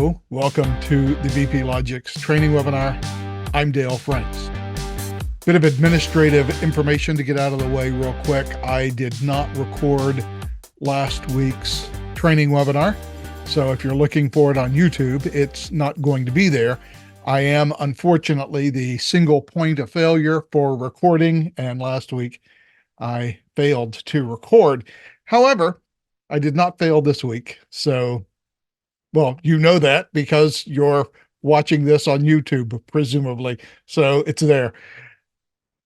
Hello, welcome to the VP-Logix training webinar. I'm Dale Franks. Bit of administrative information to get out of the way real quick. I did not record last week's training webinar, so if you're looking for it on YouTube, it's not going to be there. I am unfortunately the single point of failure for recording, and last week I failed to record. However, I did not fail this week, so well, you know that because you're watching this on YouTube, presumably, so it's there.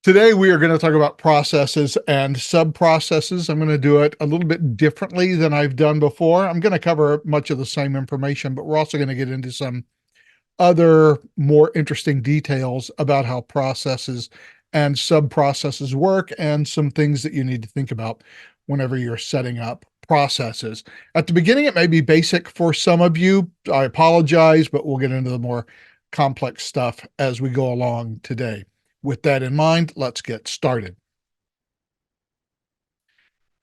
Today, we are going to talk about processes and sub-processes. I'm going to do it a little bit differently than I've done before. I'm going to cover much of the same information, but we're also going to get into some other more interesting details about how processes and sub-processes work and some things that you need to think about whenever you're setting up processes. At the beginning, it may be basic for some of you. I apologize, but we'll get into the more complex stuff as we go along today. With that in mind, let's get started.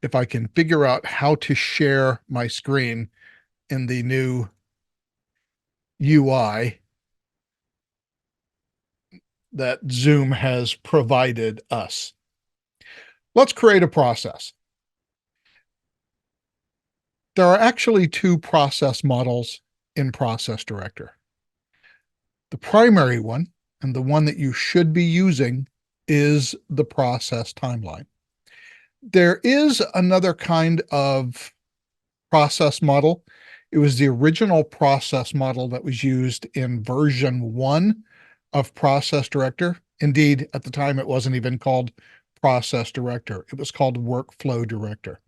If I can figure out how to share my screen in the new UI that Zoom has provided us. Let's create a process. There are actually two process models in Process Director. The primary one, and the one that you should be using, is the process timeline. There is another kind of process model. It was the original process model that was used in version 1 of Process Director. Indeed, at the time, it wasn't even called Process Director. It was called Workflow Director.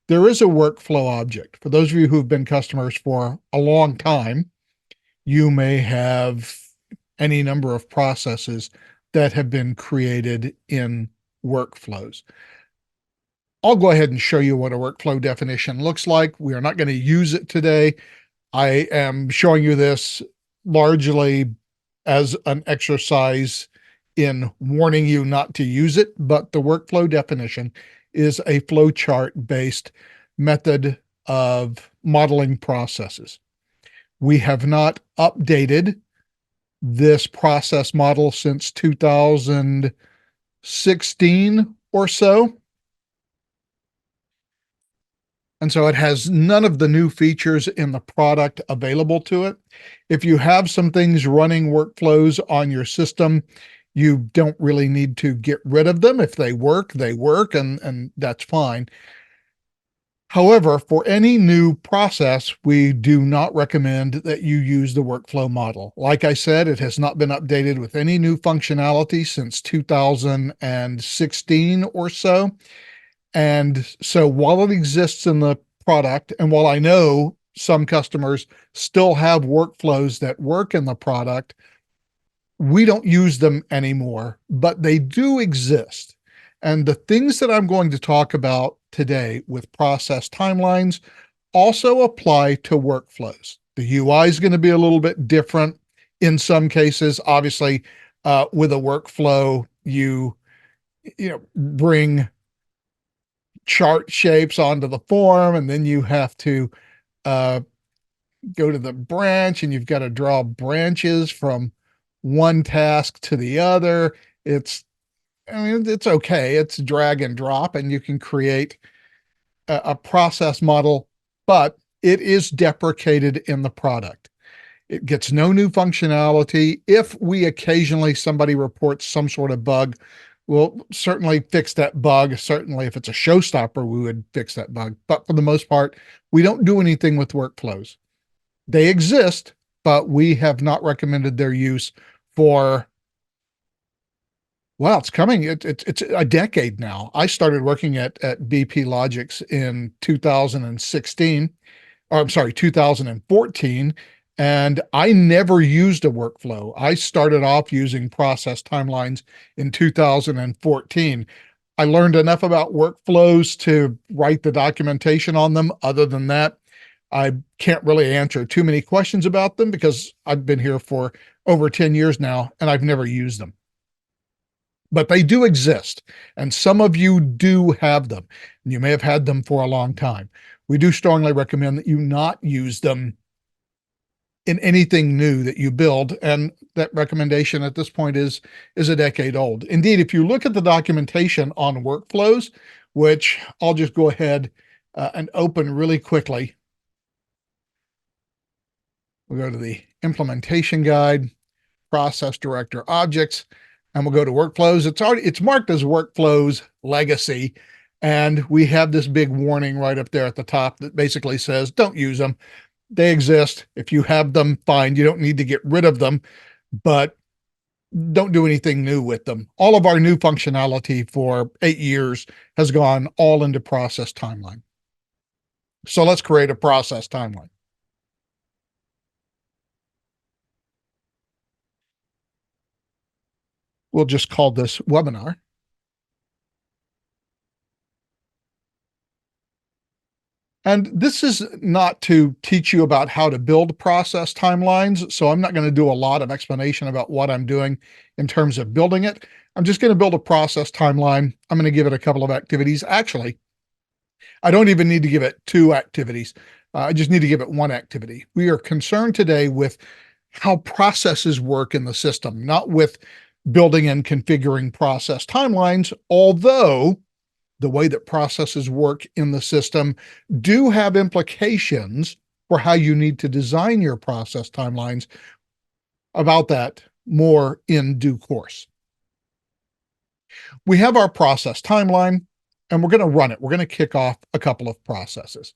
There is a workflow object. For those of you who've been customers for a long time, you may have any number of processes that have been created in workflows. I'll go ahead and show you what a workflow definition looks like. We are not going to use it today. I am showing you this largely as an exercise in warning you not to use it, but the workflow definition is a flowchart-based method of modeling processes. We have not updated this process model since 2016 or so. And so it has none of the new features in the product available to it. If you have some things running workflows on your system, you don't really need to get rid of them. If they work, and that's fine. However, for any new process, we do not recommend that you use the workflow model. Like I said, it has not been updated with any new functionality since 2016 or so. And so while it exists in the product, and while I know some customers still have workflows that work in the product, we don't use them anymore, but they do exist. And the things that I'm going to talk about today with process timelines also apply to workflows. The UI is going to be a little bit different in some cases. Obviously, with a workflow, you bring chart shapes onto the form, and then you have to go to the branch, and you've got to draw branches from one task to the other. It's okay. It's drag and drop, and you can create a process model, but it is deprecated in the product. It gets no new functionality. If somebody reports some sort of bug, we'll certainly fix that bug. Certainly, if it's a showstopper, we would fix that bug. But for the most part, we don't do anything with workflows. They exist, but we have not recommended their use for, well, it's coming. It's a decade now. I started working at VP-Logix in 2016, or I'm sorry, 2014, and I never used a workflow. I started off using process timelines in 2014. I learned enough about workflows to write the documentation on them. Other than that, I can't really answer too many questions about them because I've been here for over 10 years now and I've never used them. But they do exist, and some of you do have them. You may have had them for a long time. We do strongly recommend that you not use them in anything new that you build. And that recommendation at this point is a decade old. Indeed, if you look at the documentation on workflows, which I'll just go ahead and open really quickly. We'll go to the implementation guide, process director objects, and we'll go to workflows. It's marked as workflows legacy. And we have this big warning right up there at the top that basically says, don't use them. They exist. If you have them, fine. You don't need to get rid of them, but don't do anything new with them. All of our new functionality for 8 years has gone all into process timeline. So let's create a process timeline. We'll just call this webinar. And this is not to teach you about how to build process timelines. So I'm not going to do a lot of explanation about what I'm doing in terms of building it. I'm just going to build a process timeline. I'm going to give it a couple of activities. Actually, I don't even need to give it 2 activities. I just need to give it 1 activity. We are concerned today with how processes work in the system, not with building and configuring process timelines, although the way that processes work in the system do have implications for how you need to design your process timelines. About that more in due course. We have our process timeline, and we're going to run it. We're going to kick off a couple of processes.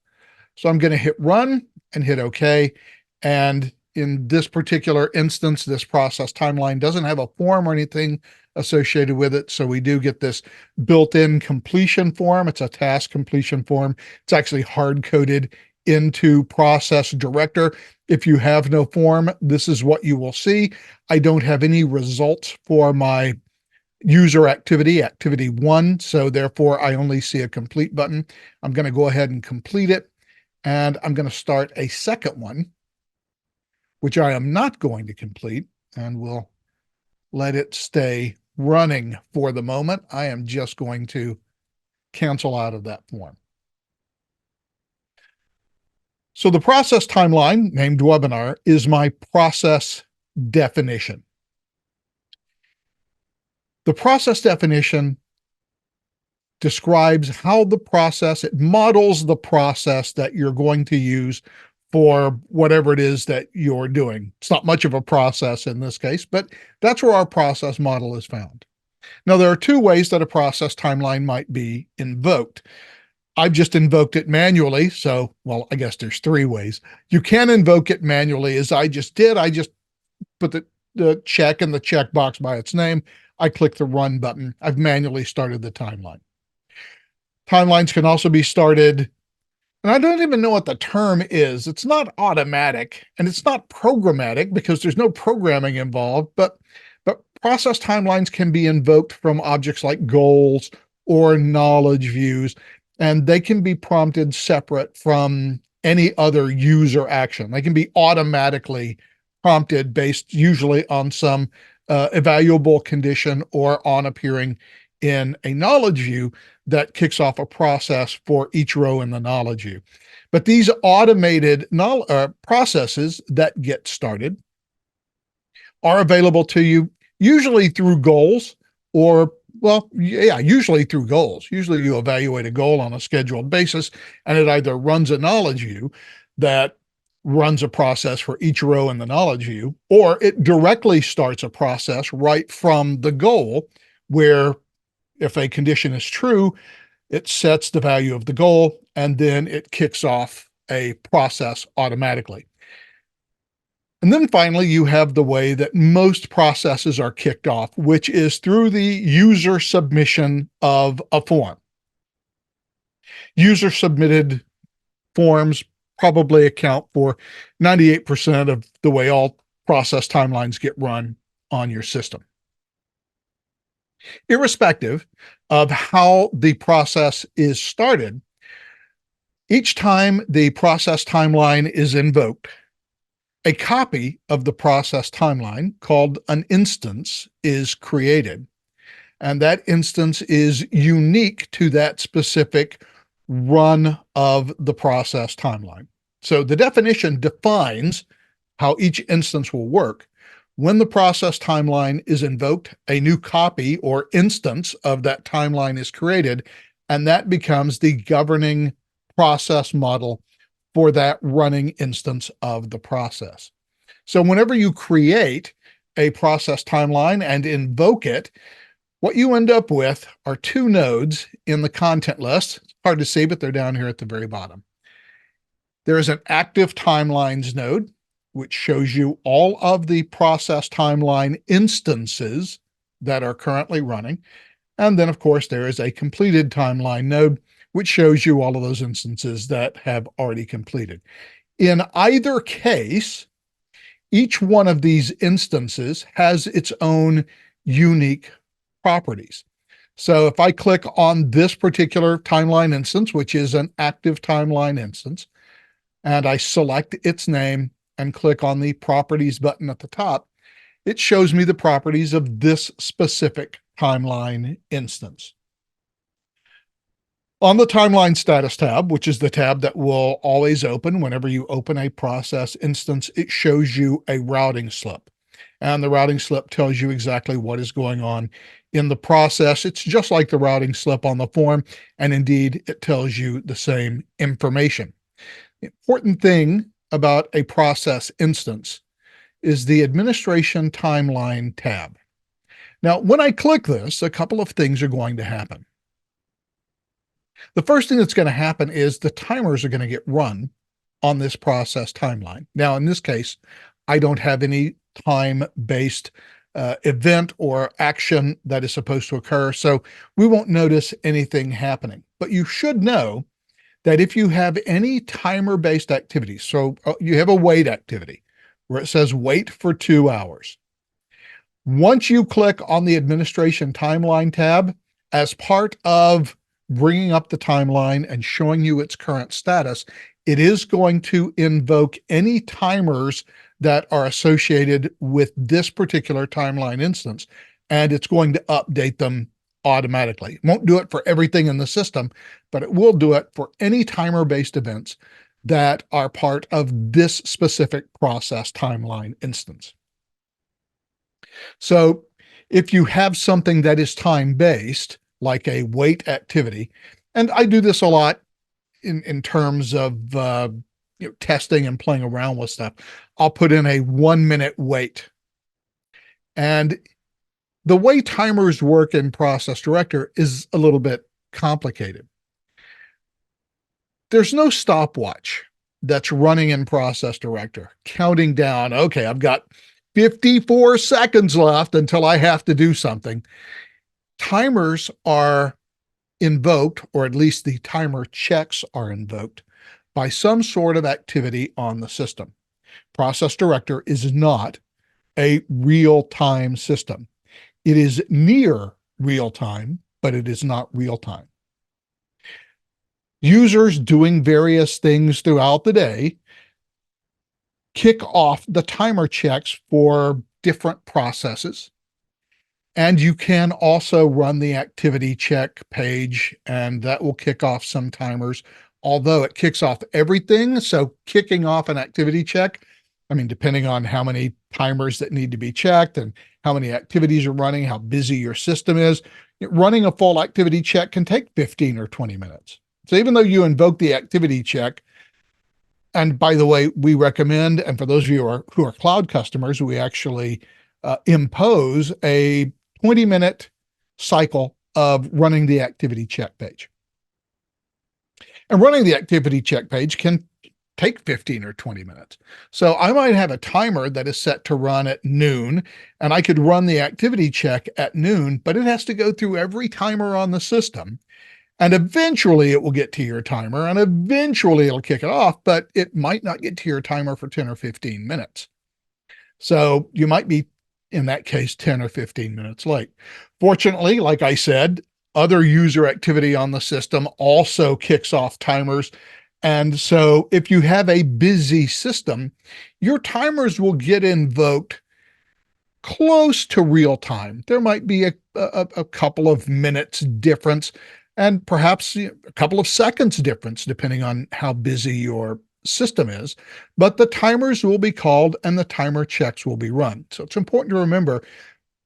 So I'm going to hit run and hit OK. And in this particular instance, this process timeline doesn't have a form or anything associated with it. So we do get this built-in completion form. It's a task completion form. It's actually hard-coded into Process Director. If you have no form, this is what you will see. I don't have any results for my user activity 1. So therefore, I only see a complete button. I'm going to go ahead and complete it. And I'm going to start a second one, which I am not going to complete, and we'll let it stay running for the moment. I am just going to cancel out of that form. So the process timeline, named webinar, is my process definition. The process definition describes how the process, it models the process that you're going to use for whatever it is that you're doing. It's not much of a process in this case, but that's where our process model is found. Now, there are 2 ways that a process timeline might be invoked. I've just invoked it manually. So, well, I guess there's 3 ways. You can invoke it manually, as I just did. I just put the check in the checkbox by its name. I click the run button. I've manually started the timeline. Timelines can also be started, and I don't even know what the term is. It's not automatic and it's not programmatic because there's no programming involved, but process timelines can be invoked from objects like goals or knowledge views, and they can be prompted separate from any other user action. They can be automatically prompted based usually on some evaluable condition or on appearing in a knowledge view that kicks off a process for each row in the knowledge view. But these automated processes that get started are available to you usually through goals, or, well, yeah, usually through goals. Usually you evaluate a goal on a scheduled basis, and it either runs a knowledge view that runs a process for each row in the knowledge view, or it directly starts a process right from the goal where, if a condition is true, it sets the value of the goal, and then it kicks off a process automatically. And then finally, you have the way that most processes are kicked off, which is through the user submission of a form. User submitted forms probably account for 98% of the way all process timelines get run on your system. Irrespective of how the process is started, each time the process timeline is invoked, a copy of the process timeline called an instance is created. And that instance is unique to that specific run of the process timeline. So the definition defines how each instance will work. When the process timeline is invoked, a new copy or instance of that timeline is created, and that becomes the governing process model for that running instance of the process. So whenever you create a process timeline and invoke it, what you end up with are two nodes in the content list. It's hard to see, but they're down here at the very bottom. There is an active timelines node, which shows you all of the process timeline instances that are currently running. And then, of course, there is a completed timeline node, which shows you all of those instances that have already completed. In either case, each one of these instances has its own unique properties. So if I click on this particular timeline instance, which is an active timeline instance, and I select its name and click on the properties button at the top, it shows me the properties of this specific timeline instance. On the timeline status tab, which is the tab that will always open whenever you open a process instance, it shows you a routing slip. And the routing slip tells you exactly what is going on in the process. It's just like the routing slip on the form, and indeed, it tells you the same information. The important thing about a process instance is the administration timeline tab. Now, when I click this, a couple of things are going to happen. The first thing that's going to happen is the timers are going to get run on this process timeline. Now, in this case, I don't have any time-based event or action that is supposed to occur, so we won't notice anything happening. But you should know that if you have any timer-based activities, so you have a wait activity where it says wait for 2 hours. Once you click on the administration timeline tab, as part of bringing up the timeline and showing you its current status, it is going to invoke any timers that are associated with this particular timeline instance, and it's going to update them automatically. It won't do it for everything in the system, but it will do it for any timer-based events that are part of this specific process timeline instance. So if you have something that is time-based, like a wait activity, and I do this a lot in terms of testing and playing around with stuff, I'll put in a 1-minute wait. And the way timers work in Process Director is a little bit complicated. There's no stopwatch that's running in Process Director, counting down, okay, I've got 54 seconds left until I have to do something. Timers are invoked, or at least the timer checks are invoked, by some sort of activity on the system. Process Director is not a real-time system. It is near real time, but it is not real time. Users doing various things throughout the day kick off the timer checks for different processes. And you can also run the activity check page, and that will kick off some timers, although it kicks off everything. So kicking off an activity check, I mean, depending on how many timers that need to be checked and how many activities are running, how busy your system is, running a full activity check can take 15 or 20 minutes. So even though you invoke the activity check, and by the way, we recommend, and for those of you who are cloud customers, we actually impose a 20-minute cycle of running the activity check page. And running the activity check page can take 15 or 20 minutes. So I might have a timer that is set to run at noon, and I could run the activity check at noon, but it has to go through every timer on the system. And eventually it will get to your timer, and eventually it'll kick it off, but it might not get to your timer for 10 or 15 minutes. So you might be, in that case, 10 or 15 minutes late. Fortunately, like I said, other user activity on the system also kicks off timers. And so if you have a busy system, your timers will get invoked close to real time. There might be a couple of minutes difference, and perhaps a couple of seconds difference, depending on how busy your system is, but the timers will be called and the timer checks will be run. So it's important to remember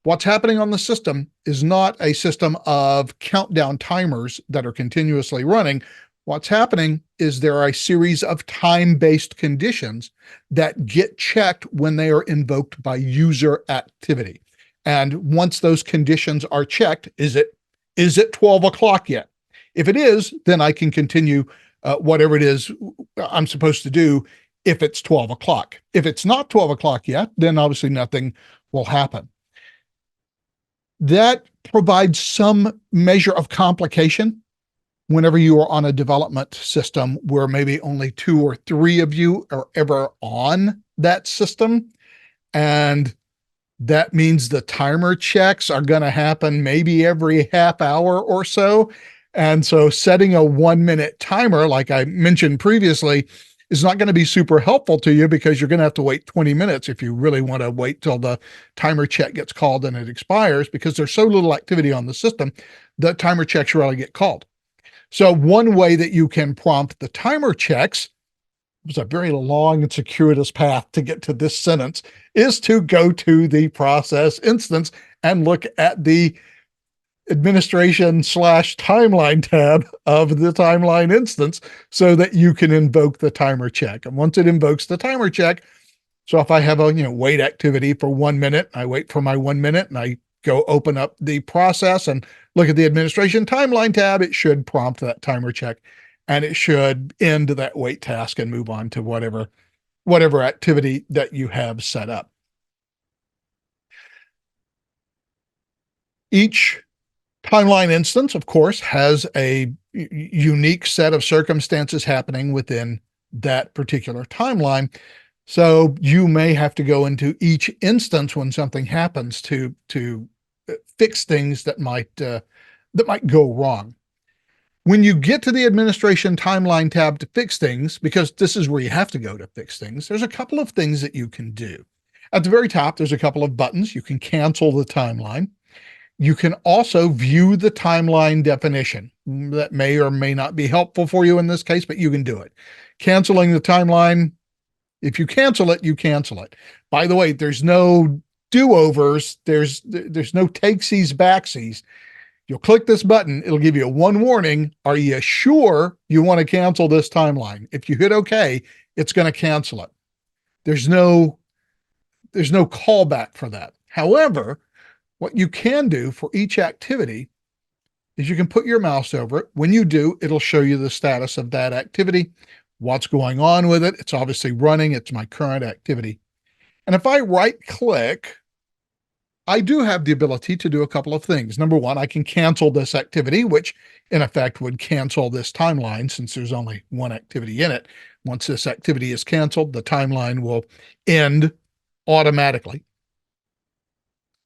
what's happening on the system is not a system of countdown timers that are continuously running. What's happening is there are a series of time-based conditions that get checked when they are invoked by user activity. And once those conditions are checked, is it 12 o'clock yet? If it is, then I can continue whatever it is I'm supposed to do if it's 12 o'clock. If it's not 12 o'clock yet, then obviously nothing will happen. That provides some measure of complication whenever you are on a development system where maybe only 2 or 3 of you are ever on that system. And that means the timer checks are going to happen maybe every half hour or so. And so setting a 1-minute timer, like I mentioned previously, is not going to be super helpful to you because you're going to have to wait 20 minutes if you really want to wait till the timer check gets called and it expires, because there's so little activity on the system that timer checks rarely get called. So one way that you can prompt the timer checks, it's a very long and circuitous path to get to this sentence, is to go to the process instance and look at the administration/timeline tab of the timeline instance so that you can invoke the timer check. And once it invokes the timer check, so if I have a wait activity for 1 minute, I wait for my 1 minute and I go open up the process and look at the administration timeline tab, it should prompt that timer check and it should end that wait task and move on to whatever activity that you have set up. Each timeline instance, of course, has a unique set of circumstances happening within that particular timeline. So you may have to go into each instance when something happens to fix things that might go wrong. When you get to the administration timeline tab to fix things, because this is where you have to go to fix things, there's a couple of things that you can do. At the very top, there's a couple of buttons. You can cancel the timeline. You can also view the timeline definition. That may or may not be helpful for you in this case, but you can do it. Canceling the timeline, if you cancel it, you cancel it. By the way, there's no do-overs. There's no takesies, backsies. You'll click this button. It'll give you one warning. Are you sure you want to cancel this timeline? If you hit OK, it's going to cancel it. There's no callback for that. However, what you can do for each activity is you can put your mouse over it. When you do, it'll show you the status of that activity, what's going on with it. It's obviously running. It's my current activity. And if I right click, I do have the ability to do a couple of things. Number one, I can cancel this activity, which in effect would cancel this timeline since there's only one activity in it. Once this activity is canceled, the timeline will end automatically.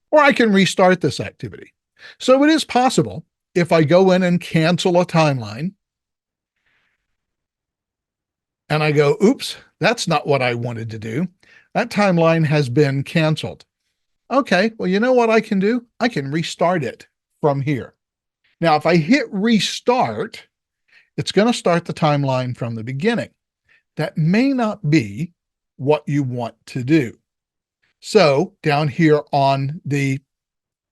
Or I can restart this activity. So it is possible, if I go in and cancel a timeline and I go, oops, that's not what I wanted to do. That timeline has been canceled. Okay, well, you know what I can do? I can restart it from here. Now, if I hit restart, it's going to start the timeline from the beginning. That may not be what you want to do. So down here on the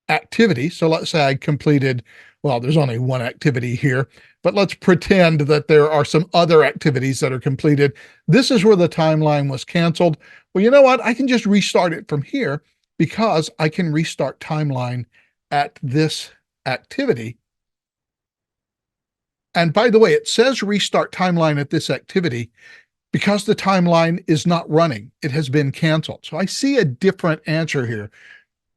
activity, so let's say I completed, well, there's only one activity here, but let's pretend that there are some other activities that are completed. This is where the timeline was canceled. Well, you know what? I can just restart it from here because I can restart timeline at this activity. And by the way, it says restart timeline at this activity because the timeline is not running. It has been canceled. So I see a different answer here,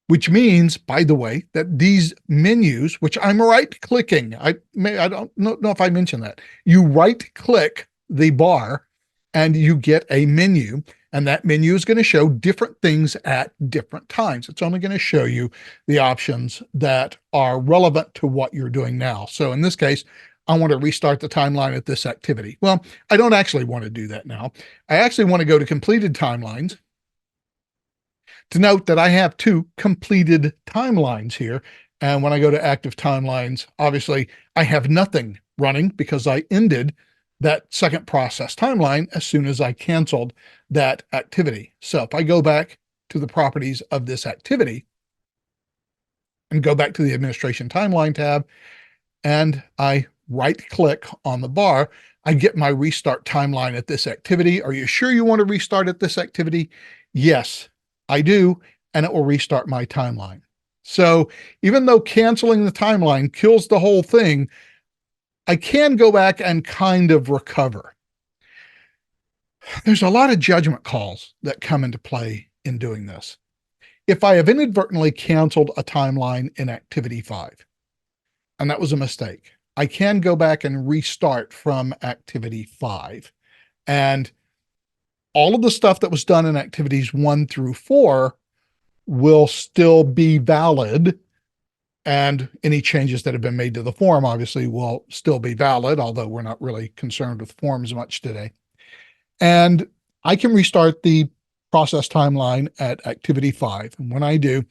which means, by the way, that these menus, which I'm right-clicking, I don't know if I mentioned that. You right-click the bar and you get a menu, and that menu is going to show different things at different times. It's only going to show you the options that are relevant to what you're doing now. So in this case, I want to restart the timeline at this activity. Well, I don't actually want to do that now. I actually want to go to completed timelines to note that I have 2 completed timelines here. And when I go to active timelines, obviously I have nothing running because I ended that second process timeline as soon as I canceled that activity. So if I go back to the properties of this activity and go back to the administration timeline tab, and I right click on the bar, I get my restart timeline at this activity. Are you sure you want to restart at this activity? Yes, I do. And it will restart my timeline. So even though canceling the timeline kills the whole thing, I can go back and kind of recover. There's a lot of judgment calls that come into play in doing this. If I have inadvertently canceled a timeline in activity 5, and that was a mistake, I can go back and restart from activity 5. And all of the stuff that was done in activities 1 through 4 will still be valid. And any changes that have been made to the form obviously will still be valid, although we're not really concerned with forms much today. And I can restart the process timeline at activity 5. And when I do,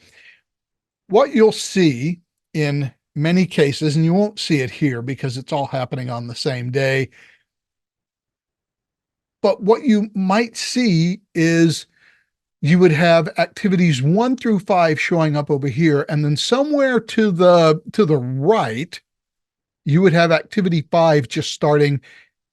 what you'll see in many cases, and you won't see it here because it's all happening on the same day, but what you might see is you would have activities 1 through 5 showing up over here, and then somewhere to the right, you would have activity 5 just starting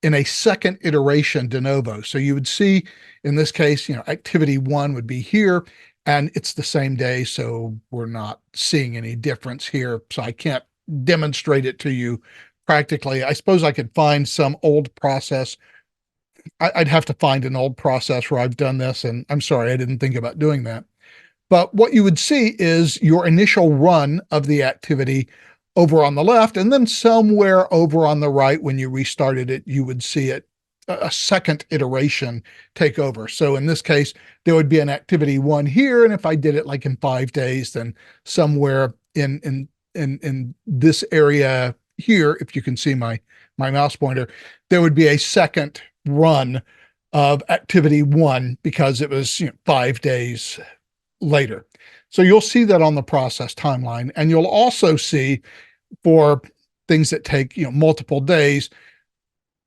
in a second iteration de novo. So you would see, in this case, activity 1 would be here, and it's the same day, so we're not seeing any difference here. So I can't demonstrate it to you practically. I suppose I could find some old process. I'd have to find an old process where I've done this, and I'm sorry, I didn't think about doing that. But what you would see is your initial run of the activity over on the left, and then somewhere over on the right, when you restarted it, you would see it, a second iteration take over. So in this case, there would be an activity 1 here, and if I did it like in 5 days, then somewhere in this area here, if you can see my mouse pointer, there would be a second run of activity 1 because it was 5 days later. So you'll see that on the process timeline, and you'll also see for things that take multiple days.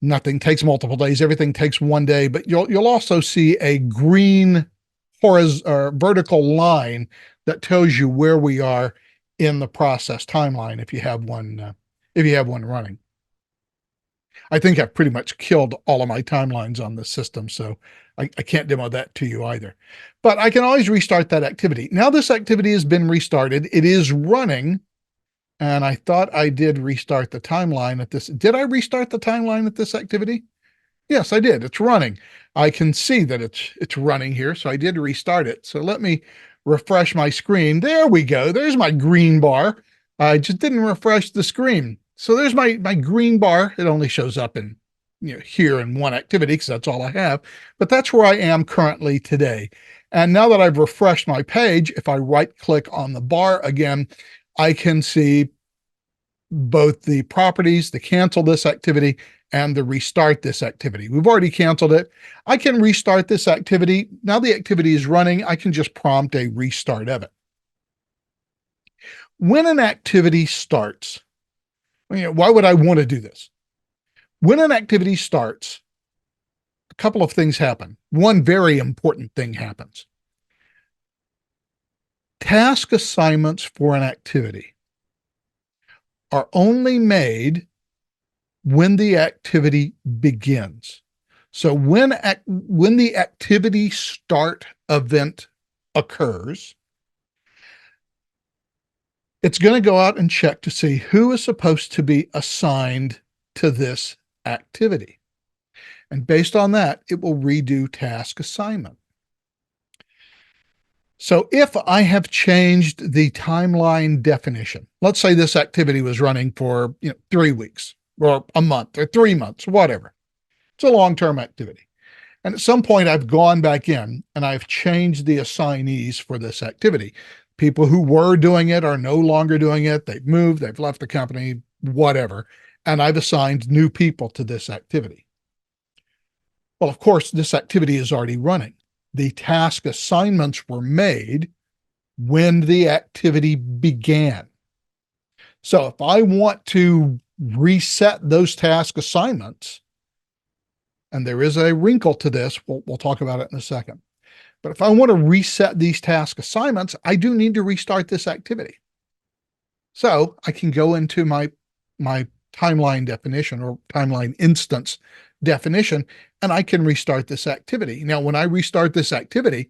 Nothing takes multiple days. Everything takes 1 day, but you'll also see a green horizontal or vertical line that tells you where we are in the process timeline if you have one running. I think I've pretty much killed all of my timelines on this system, so I can't demo that to you either. But I can always restart that activity. Now this activity has been restarted. It is running, and I thought I did restart the timeline at this. Did I restart the timeline at this activity? Yes, I did. It's running. I can see that it's running here, so I did restart it. So let me refresh my screen. There we go. There's my green bar. I just didn't refresh the screen. So there's my green bar. It only shows up in here in one activity because that's all I have. But that's where I am currently today. And now that I've refreshed my page, if I right click on the bar again, I can see both the properties, the cancel this activity, and the restart this activity. We've already canceled it. I can restart this activity. Now the activity is running. I can just prompt a restart of it. When an activity starts, why would I want to do this? When an activity starts, a couple of things happen. One very important thing happens. Task assignments for an activity are only made when the activity begins. So when the activity start event occurs, it's going to go out and check to see who is supposed to be assigned to this activity. And based on that, it will redo task assignment. So if I have changed the timeline definition, let's say this activity was running for 3 weeks or a month or 3 months, whatever. It's a long-term activity. And at some point I've gone back in and I've changed the assignees for this activity. People who were doing it are no longer doing it. They've moved, they've left the company, whatever. And I've assigned new people to this activity. Well, of course, this activity is already running. The task assignments were made when the activity began. So if I want to reset those task assignments, And there is a wrinkle to this. We'll talk about it in a second. But if I want to reset these task assignments, I do need to restart this activity. So I can go into my timeline definition or timeline instance definition, and I can restart this activity. Now, when I restart this activity,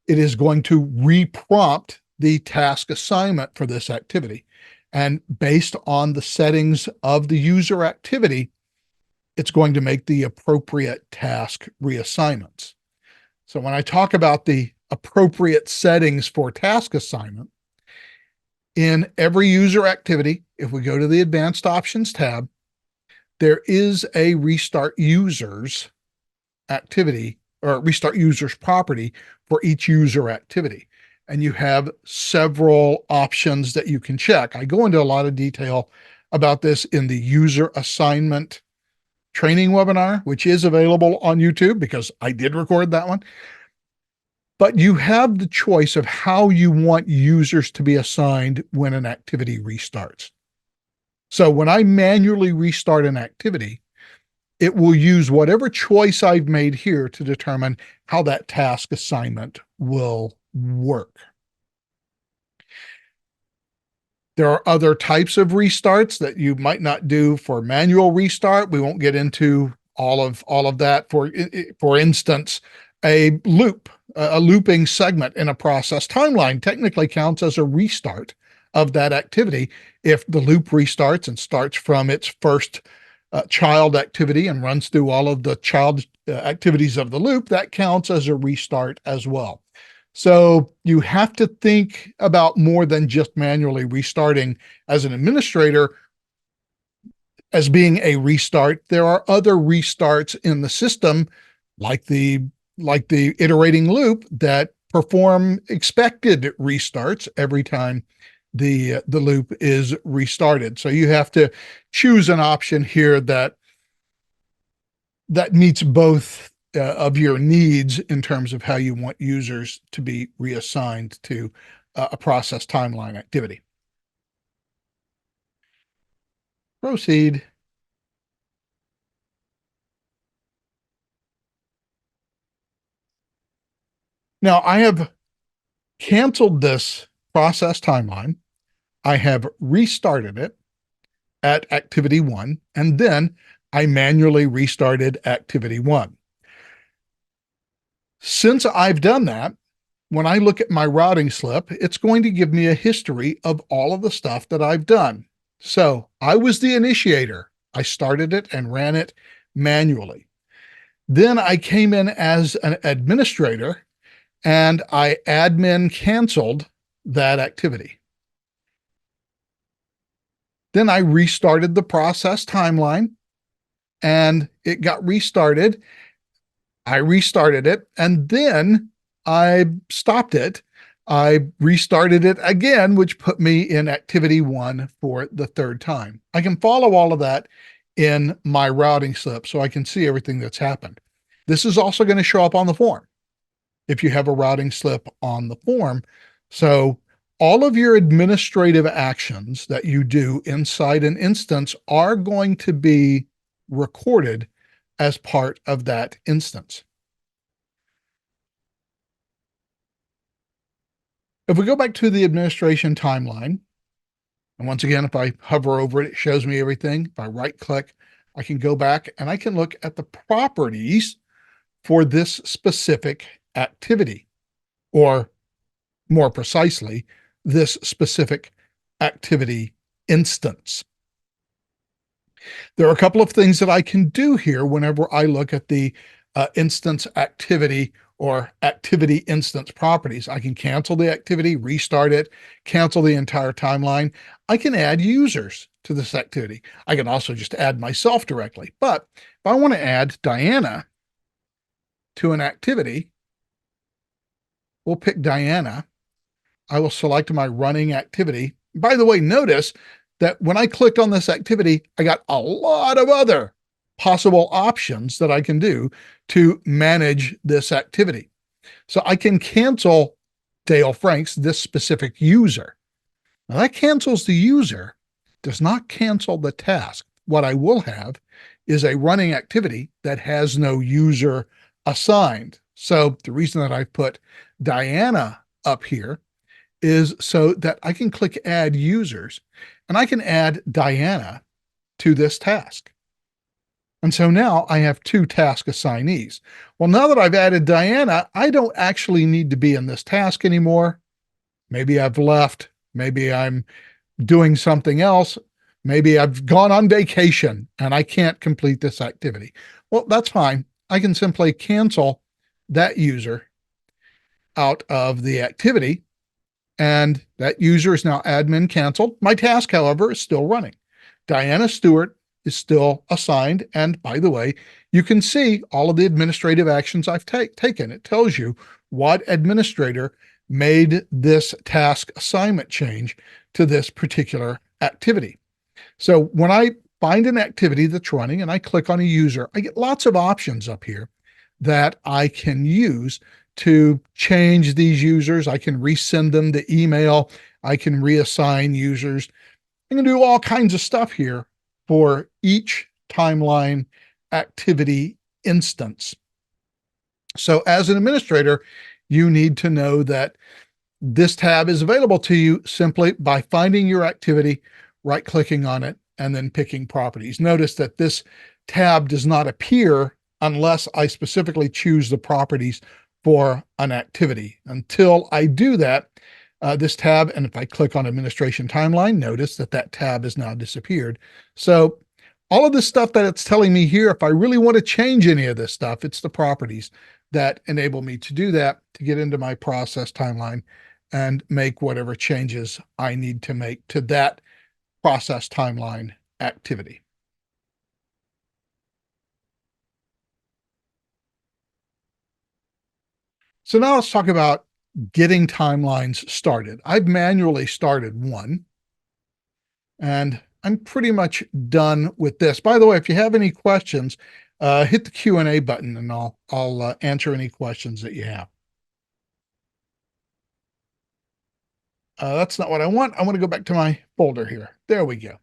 it is going to reprompt the task assignment for this activity. And based on the settings of the user activity, it's going to make the appropriate task reassignments. So when I talk about the appropriate settings for task assignment, in every user activity, if we go to the Advanced Options tab, there is a Restart Users activity or Restart Users property for each user activity. And you have several options that you can check. I go into a lot of detail about this in the user assignment training webinar, which is available on YouTube because I did record that one. But you have the choice of how you want users to be assigned when an activity restarts. So when I manually restart an activity, it will use whatever choice I've made here to determine how that task assignment will work. There are other types of restarts that you might not do for manual restart. We won't get into all of that. For instance, a looping segment in a process timeline technically counts as a restart of that activity. If the loop restarts and starts from its first child activity and runs through all of the child activities of the loop, that counts as a restart as well. So you have to think about more than just manually restarting as an administrator as being a restart. There are other restarts in the system, like the iterating loop, that perform expected restarts every time the loop is restarted. So you have to choose an option here that meets both of your needs in terms of how you want users to be reassigned to a process timeline activity. Proceed. Now I have canceled this process timeline. I have restarted it at activity 1, and then I manually restarted activity 1. Since I've done that, when I look at my routing slip, it's going to give me a history of all of the stuff that I've done. So I was the initiator. I started it and ran it manually. Then I came in as an administrator and I admin canceled that activity. Then I restarted the process timeline and it got restarted. I restarted it and then I stopped it. I restarted it again, which put me in activity 1 for the third time. I can follow all of that in my routing slip so I can see everything that's happened. This is also going to show up on the form if you have a routing slip on the form. So all of your administrative actions that you do inside an instance are going to be recorded as part of that instance. If we go back to the administration timeline, and once again, if I hover over it, it shows me everything. If I right click, I can go back and I can look at the properties for this specific activity, or more precisely, this specific activity instance. There are a couple of things that I can do here whenever I look at the instance activity or activity instance properties. I can cancel the activity, restart it, cancel the entire timeline. I can add users to this activity. I can also just add myself directly. But if I want to add Diana to an activity, we'll pick Diana. I will select my running activity. By the way, notice that when I clicked on this activity, I got a lot of other possible options that I can do to manage this activity. So I can cancel Dale Franks, this specific user. Now that cancels the user, does not cancel the task. What I will have is a running activity that has no user assigned. So the reason that I put Diana up here is so that I can click add users and I can add Diana to this task. And so now I have two task assignees. Well, now that I've added Diana, I don't actually need to be in this task anymore. Maybe I've left. Maybe I'm doing something else. Maybe I've gone on vacation and I can't complete this activity. Well, that's fine. I can simply cancel that user out of the activity, and that user is now admin canceled. My task, however, is still running. Diana Stewart is still assigned. And by the way, you can see all of the administrative actions I've taken. It tells you what administrator made this task assignment change to this particular activity. So when I find an activity that's running and I click on a user, I get lots of options up here that I can use to change these users. I can resend them the email. I can reassign users. I can do all kinds of stuff here for each timeline activity instance. So as an administrator, you need to know that this tab is available to you simply by finding your activity, right-clicking on it, and then picking properties. Notice that this tab does not appear unless I specifically choose the properties for an activity. Until I do that, this tab, and if I click on administration timeline, notice that that tab has now disappeared. So all of this stuff that it's telling me here, if I really want to change any of this stuff, it's the properties that enable me to do that, to get into my process timeline and make whatever changes I need to make to that process timeline activity. So now let's talk about getting timelines started. I've manually started one, and I'm pretty much done with this. By the way, if you have any questions, hit the Q&A button and I'll answer any questions that you have. That's not what I want. I want to go back to my folder here. There we go.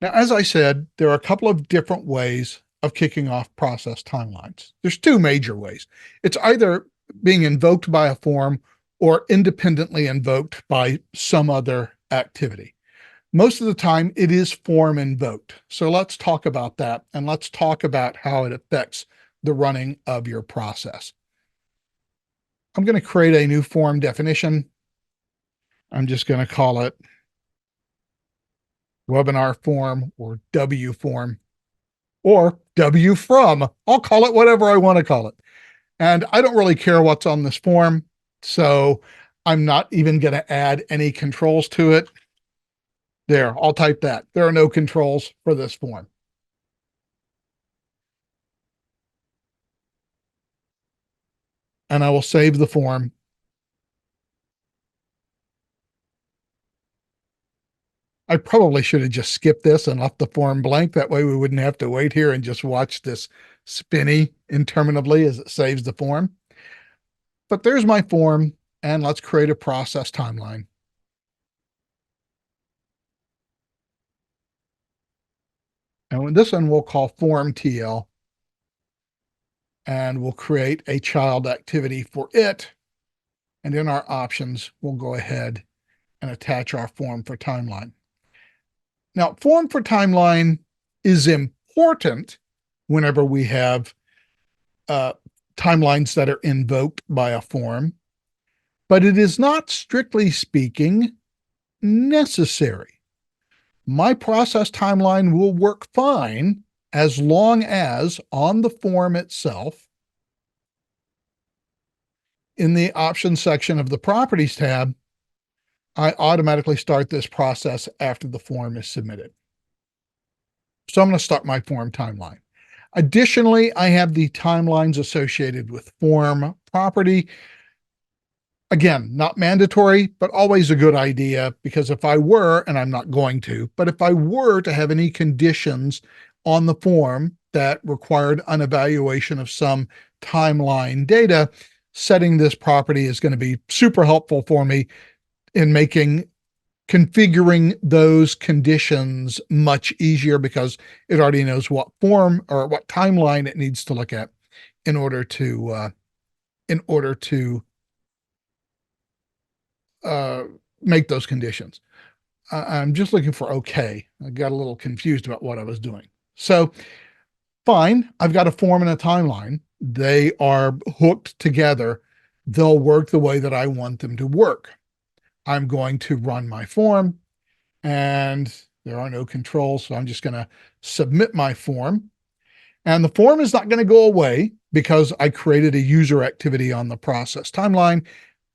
Now, as I said, there are a couple of different ways of kicking off process timelines. There's two major ways. It's either being invoked by a form or independently invoked by some other activity. Most of the time it is form invoked. So let's talk about that, and let's talk about how it affects the running of your process. I'm going to create a new form definition. I'm just going to call it webinar form or W form or W from. I'll call it whatever I want to call it. And I don't really care what's on this form, so I'm not even going to add any controls to it. There, I'll type that. There are no controls for this form. And I will save the form. I probably should have just skipped this and left the form blank. That way we wouldn't have to wait here and just watch this spinny interminably as it saves the form. But there's my form, and let's create a process timeline. And this one we'll call form TL, and we'll create a child activity for it. And in our options, we'll go ahead and attach our form for timeline. Now, form for timeline is important whenever we have timelines that are invoked by a form, but it is not, strictly speaking, necessary. My process timeline will work fine as long as on the form itself, in the options section of the properties tab, I automatically start this process after the form is submitted. So I'm going to start my form timeline. Additionally, I have the timelines associated with form property. Again, not mandatory, but always a good idea, because if I were, and I'm not going to, but if I were to have any conditions on the form that required an evaluation of some timeline data, setting this property is going to be super helpful for me in making configuring those conditions much easier because it already knows what form or what timeline it needs to look at in order to uh, make those conditions. I'm just looking for okay. I got a little confused about what I was doing. So fine, I've got a form and a timeline. They are hooked together. They'll work the way that I want them to work. I'm going to run my form and there are no controls. So I'm just going to submit my form. And the form is not going to go away because I created a user activity on the process timeline.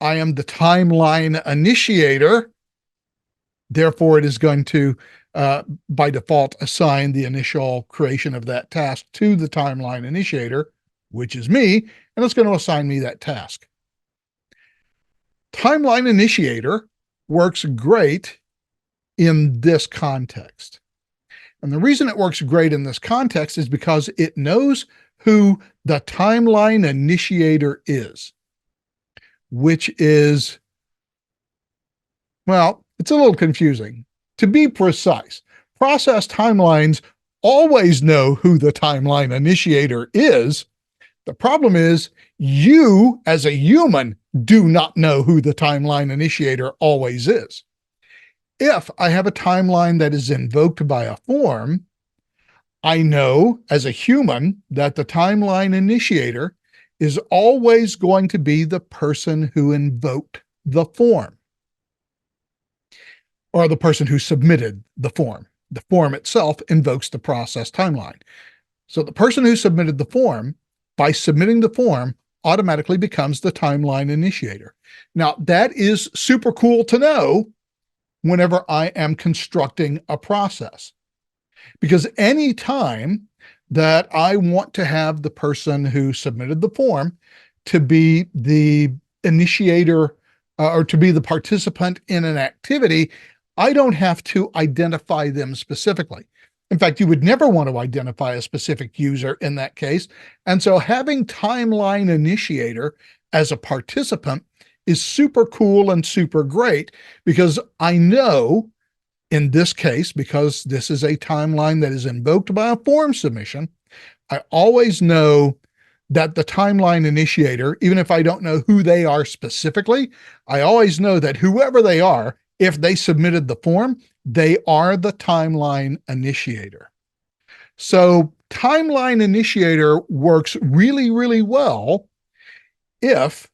I am the timeline initiator. Therefore, it is going to, by default, assign the initial creation of that task to the timeline initiator, which is me, and it's going to assign me that task. Timeline initiator works great in this context. And the reason it works great in this context is because it knows who the timeline initiator is, which is, well, it's a little confusing. To be precise, process timelines always know who the timeline initiator is. The problem is you, as a human, do not know who the timeline initiator always is. If I have a timeline that is invoked by a form, I know as a human that the timeline initiator is always going to be the person who invoked the form or the person who submitted the form. The form itself invokes the process timeline. So the person who submitted the form, by submitting the form, automatically becomes the timeline initiator. Now, that is super cool to know whenever I am constructing a process. Because any time that I want to have the person who submitted the form to be the initiator or to be the participant in an activity, I don't have to identify them specifically. In fact, you would never want to identify a specific user in that case. And so having timeline initiator as a participant is super cool and super great because I know in this case, because this is a timeline that is invoked by a form submission, I always know that the timeline initiator, even if I don't know who they are specifically, I always know that whoever they are, if they submitted the form, they are the timeline initiator. So timeline initiator works really, really well if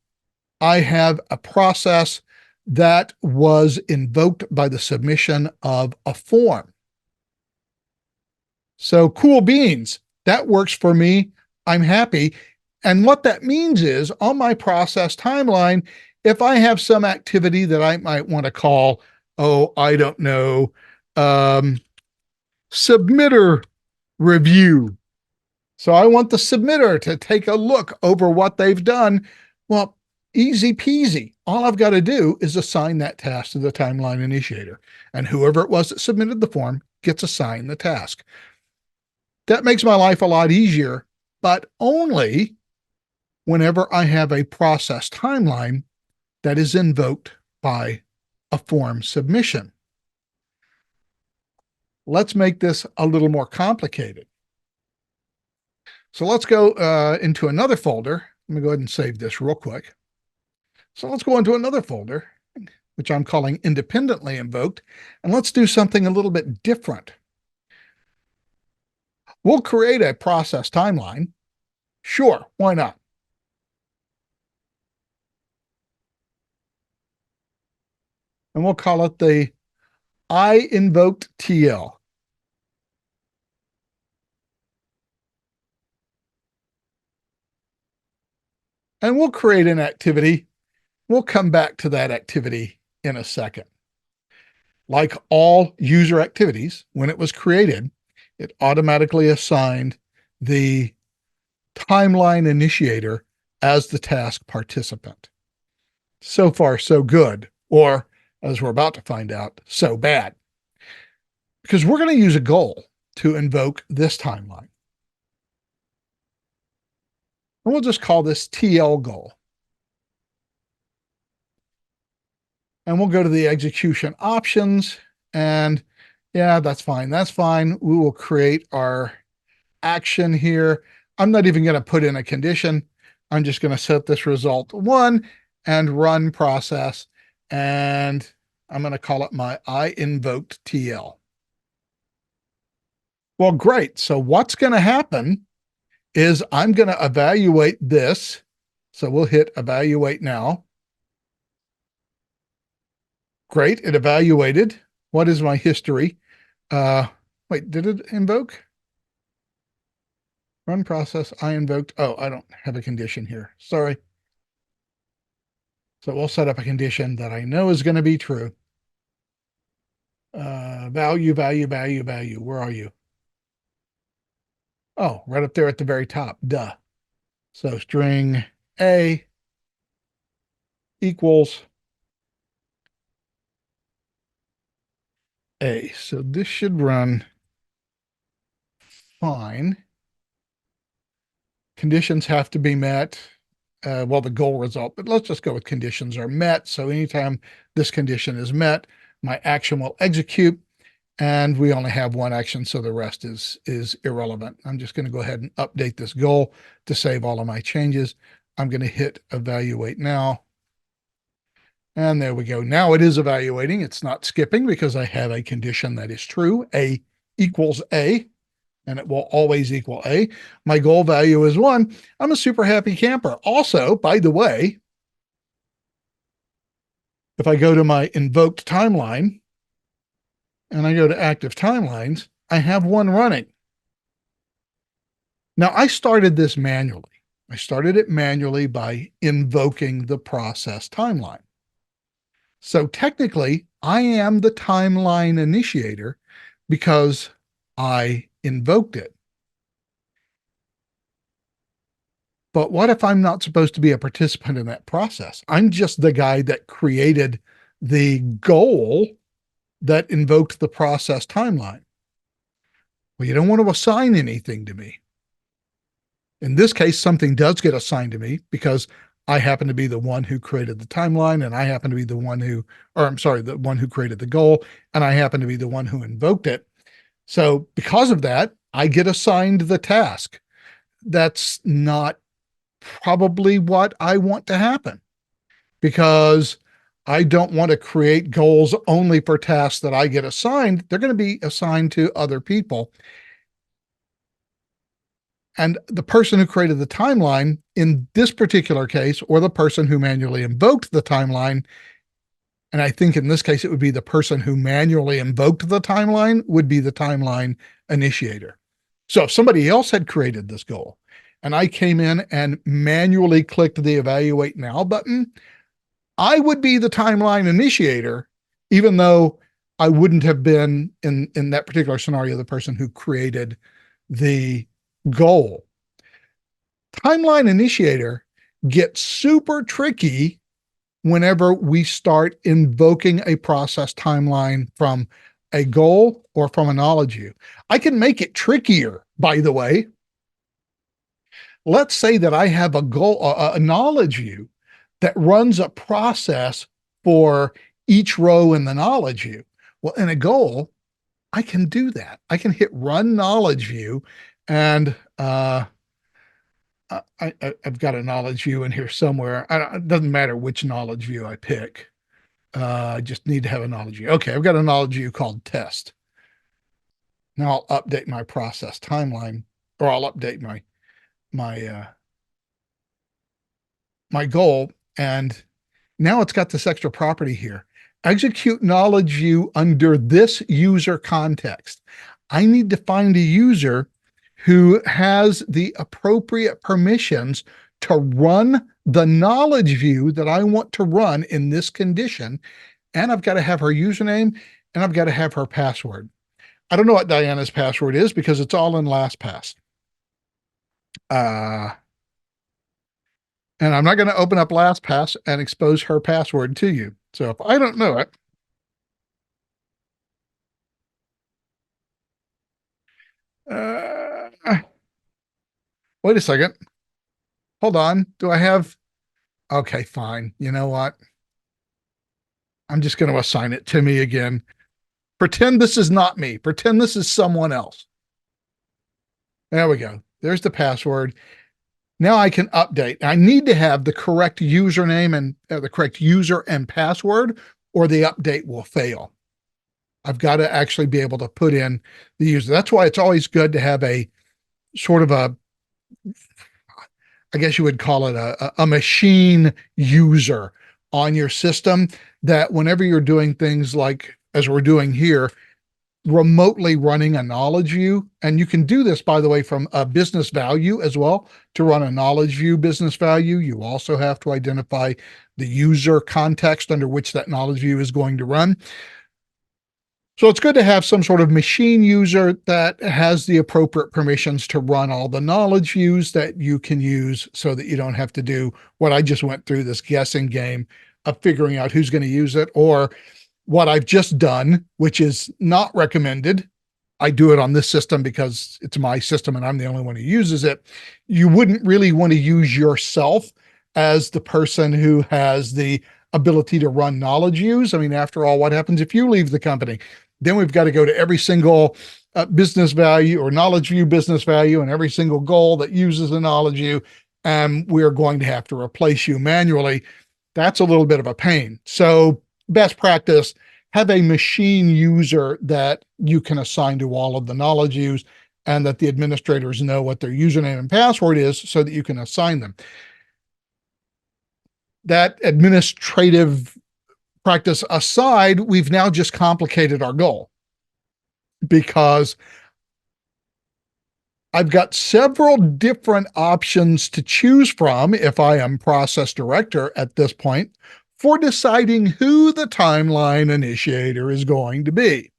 I have a process that was invoked by the submission of a form. So cool beans, that works for me. I'm happy. And what that means is on my process timeline, if I have some activity that I might want to call, oh, I don't know, submitter review. So I want the submitter to take a look over what they've done. Well, easy peasy. All I've got to do is assign that task to the timeline initiator, and whoever it was that submitted the form gets assigned the task. That makes my life a lot easier, but only whenever I have a process timeline that is invoked by a form submission. Let's make this a little more complicated. So let's go into another folder. Let me go ahead and save this real quick. So let's go into another folder, which I'm calling independently invoked, and let's do something a little bit different. We'll create a process timeline. Sure, why not? And we'll call it the I invoked TL. And we'll create an activity. We'll come back to that activity in a second. Like all user activities, when it was created, it automatically assigned the timeline initiator as the task participant. So far, so good, or as we're about to find out, so bad. Because we're going to use a goal to invoke this timeline. And we'll just call this TL goal. And we'll go to the execution options, and yeah, that's fine. That's fine. We will create our action here. I'm not even going to put in a condition. I'm just going to set this result one and run process. And I'm going to call it my I invoked TL. Well, great. So what's going to happen is I'm going to evaluate this. So we'll hit evaluate now. Great. It evaluated. What is my history? Wait, did it invoke? Run process. I invoked. Oh, I don't have a condition here. Sorry. So we'll set up a condition that I know is going to be true. Value, value, value, value. Where are you? Oh, right up there at the very top. Duh. So string A equals A. So this should run fine. Conditions have to be met. Well, the goal result, but let's just go with conditions are met. So anytime this condition is met, my action will execute, and we only have one action, so the rest is irrelevant. I'm just going to go ahead and update this goal to save all of my changes. I'm going to hit evaluate now. And there we go. Now it is evaluating. It's not skipping because I have a condition that is true. A equals A, and it will always equal A. My goal value is 1. I'm a super happy camper. Also, by the way, if I go to my invoked timeline and I go to active timelines, I have one running. Now, I started this manually. I started it manually by invoking the process timeline. So technically, I am the timeline initiator because I invoked it. But what if I'm not supposed to be a participant in that process? I'm just the guy that created the goal that invoked the process timeline. Well, you don't want to assign anything to me. In this case, something does get assigned to me because I happen to be the one who created the timeline, and I happen to be the one who, or I'm sorry, the one who created the goal, and I happen to be the one who invoked it. So because of that, I get assigned the task. That's not probably what I want to happen, because I don't want to create goals only for tasks that I get assigned. They're going to be assigned to other people. And the person who created the timeline in this particular case, or the person who manually invoked the timeline, and I think in this case it would be the person who manually invoked the timeline, would be the timeline initiator. So if somebody else had created this goal and I came in and manually clicked the evaluate now button, I would be the timeline initiator, even though I wouldn't have been in that particular scenario the person who created the goal. Timeline initiator gets super tricky whenever we start invoking a process timeline from a goal or from a knowledge view. I can make it trickier, by the way. Let's say that I have a goal, a knowledge view that runs a process for each row in the knowledge view. Well, in a goal, I can do that. I can hit run knowledge view, and I've got a knowledge view in here somewhere. It doesn't matter which knowledge view I pick. I just need to have a knowledge view. Okay, I've got a knowledge view called test. Now I'll update my process timeline, or I'll update my my goal, and now it's got this extra property here. Execute knowledge view under this user context. I need to find a user who has the appropriate permissions to run the knowledge view that I want to run in this condition. And I've got to have her username, and I've got to have her password. I don't know what Diana's password is because it's all in LastPass. And I'm not going to open up LastPass and expose her password to you. So if I don't know it, wait a second. Hold on. Do I have? Okay, fine. You know what? I'm just going to assign it to me again. Pretend this is not me. Pretend this is someone else. There we go. There's the password. Now I can update. I need to have the correct username and the correct user and password, or the update will fail. I've got to actually be able to put in the user. That's why it's always good to have a sort of a, I guess you would call it a machine user on your system, that whenever you're doing things like, as we're doing here, remotely running a knowledge view. And you can do this, by the way, from a business value as well. To run a knowledge view business value, you also have to identify the user context under which that knowledge view is going to run. So it's good to have some sort of machine user that has the appropriate permissions to run all the knowledge views that you can use, so that you don't have to do what I just went through, this guessing game of figuring out who's going to use it, or what I've just done, which is not recommended. I do it on this system because it's my system and I'm the only one who uses it. You wouldn't really want to use yourself as the person who has the ability to run knowledge views. I mean, after all, what happens if you leave the company? Then we've got to go to every single business value or knowledge view business value and every single goal that uses a knowledge view, and we're going to have to replace you manually. That's a little bit of a pain. So best practice, have a machine user that you can assign to all of the knowledge views, and that the administrators know what their username and password is so that you can assign them. That administrative practice aside, we've now just complicated our goal, because I've got several different options to choose from if I am process director at this point, for deciding who the timeline initiator is going to be.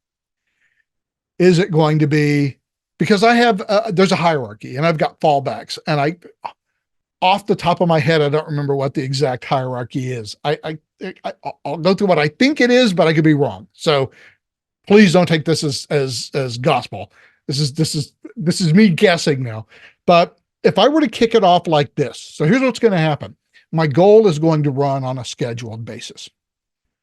Is it going to be, because I have, there's a hierarchy and I've got fallbacks, and off the top of my head, I don't remember what the exact hierarchy is. I'll go through what I think it is, but I could be wrong. So please don't take this as gospel. This is me guessing now. But if I were to kick it off like this, so here's what's going to happen. My goal is going to run on a scheduled basis.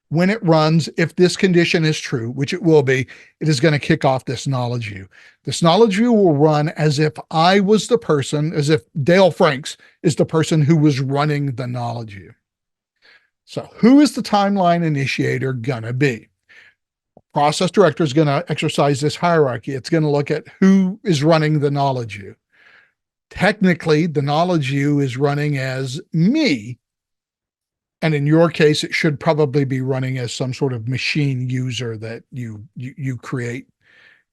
When it runs, if this condition is true, which it will be, it is going to kick off this knowledge view. This knowledge view will run as if I was the person, as if Dale Franks is the person who was running the knowledge view. So who is the timeline initiator going to be? Process director is going to exercise this hierarchy. It's going to look at who is running the knowledge view. Technically, the knowledge view is running as me. And in your case, it should probably be running as some sort of machine user that you create.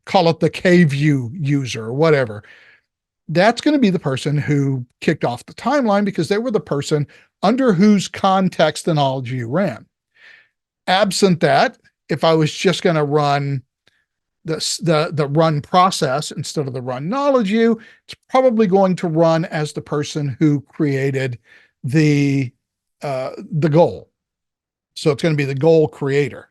Call it the KView user or whatever. That's going to be the person who kicked off the timeline, because they were the person under whose context the knowledge view ran. Absent that, if I was just going to run the run process instead of the run knowledge view, it's probably going to run as the person who created the goal. So it's going to be the goal creator.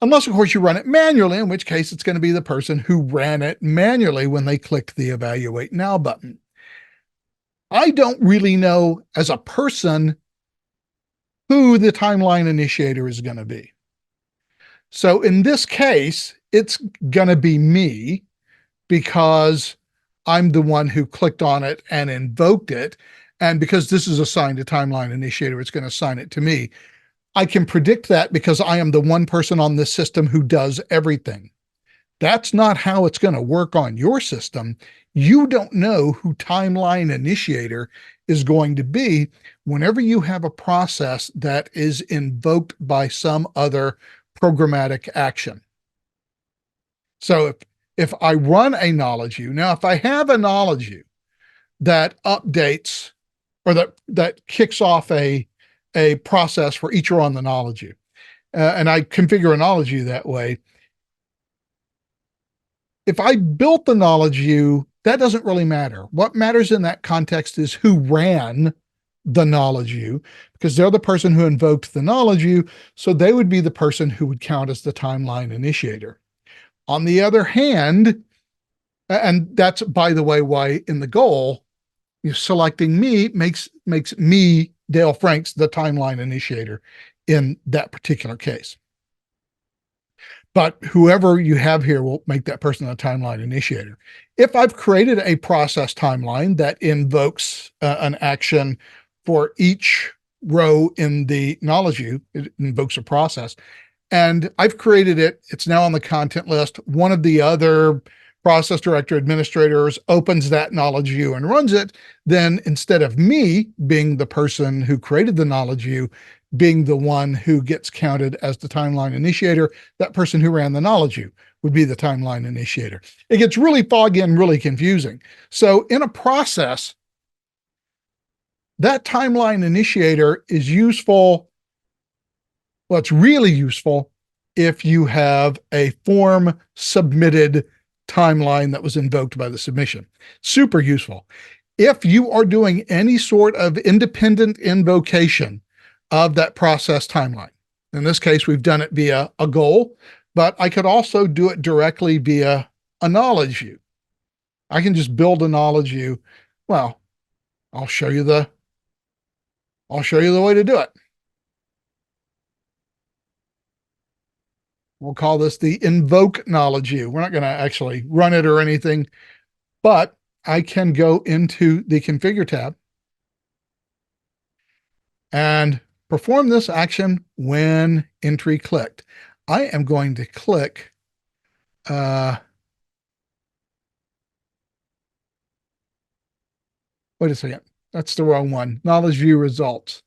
Unless, of course, you run it manually, in which case it's going to be the person who ran it manually when they clicked the Evaluate Now button. I don't really know as a person who the timeline initiator is going to be. So in this case, it's going to be me, because I'm the one who clicked on it and invoked it. And because this is assigned a timeline initiator, it's going to assign it to me. I can predict that because I am the one person on this system who does everything. That's not how it's going to work on your system. You don't know who timeline initiator is going to be whenever you have a process that is invoked by some other programmatic action. So if I run a knowledge view, now if I have a knowledge view that updates or that kicks off a process for each row on the knowledge view, and I configure a knowledge view that way, if I built the knowledge view, that doesn't really matter. What matters in that context is who ran the knowledge view, because they're the person who invoked the knowledge view, so they would be the person who would count as the timeline initiator. On the other hand, and that's, by the way, why in the goal, selecting me makes me, Dale Franks, the timeline initiator in that particular case. But whoever you have here will make that person a timeline initiator. If I've created a process timeline that invokes an action for each row in the knowledge view, it invokes a process, and I've created it, it's now on the content list. One of the other process director administrators opens that knowledge view and runs it. Then instead of me being the person who created the knowledge view, being the one who gets counted as the timeline initiator, that person who ran the knowledge view would be the timeline initiator. It gets really foggy and really confusing. So in a process, that timeline initiator is useful. Well, it's really useful if you have a form submitted timeline that was invoked by the submission. Super useful. If you are doing any sort of independent invocation of that process timeline, in this case, we've done it via a goal, but I could also do it directly via a knowledge view. I can just build a knowledge view. Well, I'll show you the way to do it. We'll call this the invoke knowledge view. We're not going to actually run it or anything, but I can go into the configure tab and perform this action when entry clicked. I am going to click wait a second. That's the wrong one. Knowledge view results.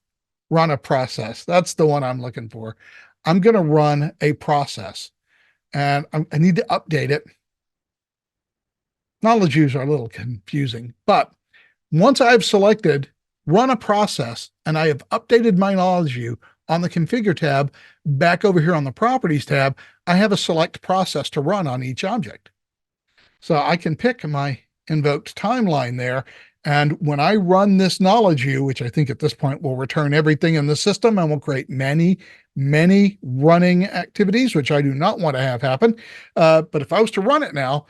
Run a process. That's the one I'm looking for. I'm going to run a process and I need to update it. Knowledge views are a little confusing, but once I've selected run a process and I have updated my knowledge view on the configure tab, back over here on the properties tab, I have a select process to run on each object. So I can pick my invoked timeline there. And when I run this knowledge view, which I think at this point will return everything in the system and will create many running activities, which I do not want to have happen. But if I was to run it now,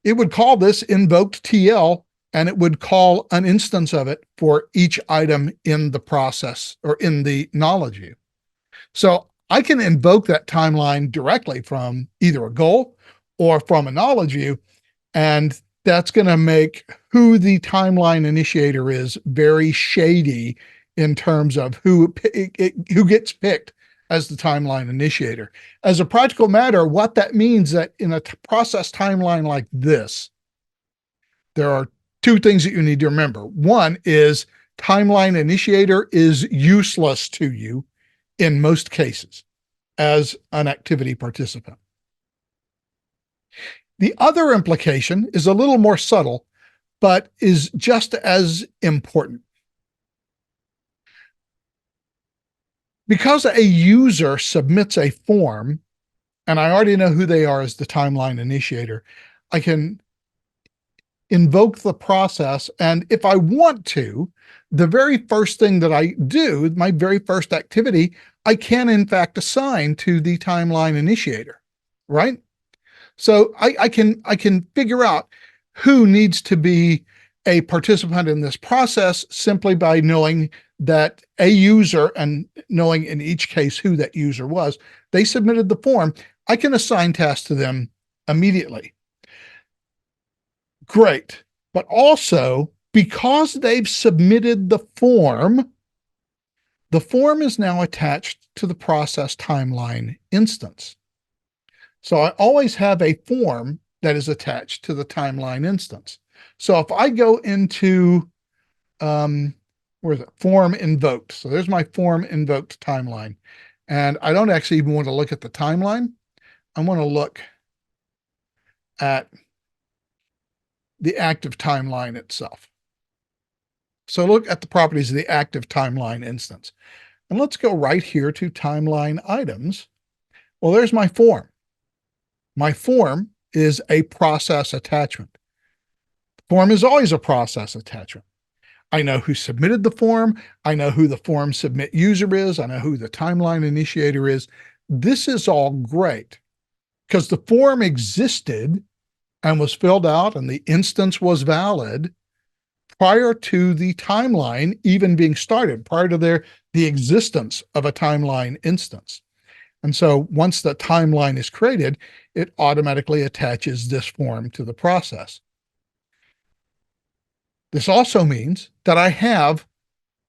it would call this invoked TL and it would call an instance of it for each item in the process or in the knowledge view. So I can invoke that timeline directly from either a goal or from a knowledge view. And that's going to make who the timeline initiator is very shady in terms of who gets picked as the timeline initiator. As a practical matter, what that means that in a process timeline like this, there are two things that you need to remember. One is timeline initiator is useless to you in most cases as an activity participant. The other implication is a little more subtle, but is just as important. Because a user submits a form, and I already know who they are as the timeline initiator, I can invoke the process. And if I want to, the very first thing that I do, my very first activity, I can in fact assign to the timeline initiator, right? So I can figure out who needs to be a participant in this process simply by knowing that a user and knowing in each case who that user was. They submitted the form. I can assign tasks to them immediately. Great. But also, because they've submitted the form is now attached to the process timeline instance. So I always have a form that is attached to the timeline instance. So if I go into, where is it? Form invoked. So there's my form invoked timeline. And I don't actually even want to look at the timeline. I want to look at the active timeline itself. So look at the properties of the active timeline instance. And let's go right here to timeline items. Well, there's my form. My form is a process attachment. Form is always a process attachment. I know who submitted the form. I know who the form submit user is. I know who the timeline initiator is. This is all great because the form existed and was filled out and the instance was valid prior to the timeline even being started, prior to the existence of a timeline instance. And so once the timeline is created, it automatically attaches this form to the process. This also means that I have,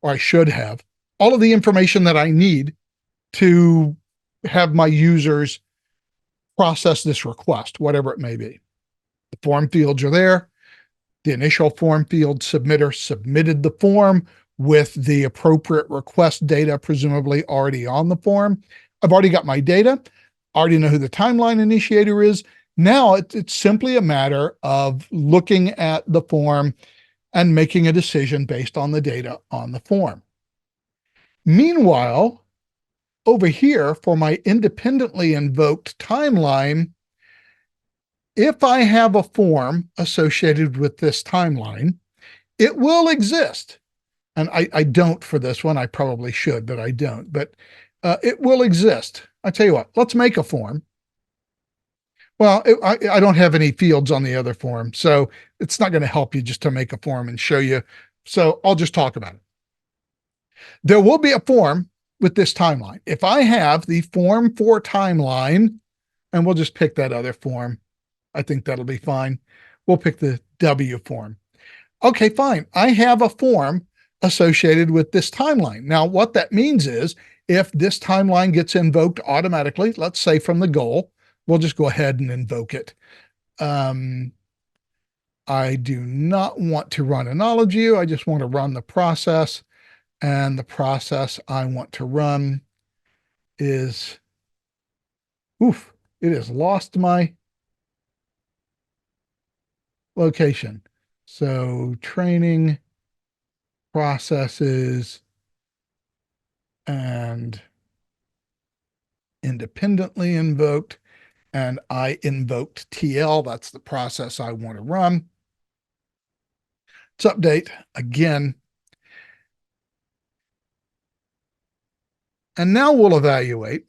or I should have, all of the information that I need to have my users process this request, whatever it may be. The form fields are there. The initial form field submitter submitted the form with the appropriate request data, presumably already on the form. I've already got my data. I already know who the timeline initiator is. Now it's simply a matter of looking at the form and making a decision based on the data on the form. Meanwhile, over here for my independently invoked timeline, if I have a form associated with this timeline, it will exist. And I don't for this one. I probably should, but I don't. But it will exist. I tell you what, let's make a form. Well, I don't have any fields on the other form, so it's not going to help you just to make a form and show you. So I'll just talk about it. There will be a form with this timeline. If I have the form for timeline, and we'll just pick that other form, I think that'll be fine. We'll pick the W form. Okay, fine. I have a form associated with this timeline. Now, what that means is if this timeline gets invoked automatically, let's say from the goal, we'll just go ahead and invoke it. I do not want to run a knowledge view. I just want to run the process. And the process I want to run is, it has lost my location. So training processes and independently invoked, and I invoked TL. That's the process I want to run. Let's update again. And now we'll evaluate.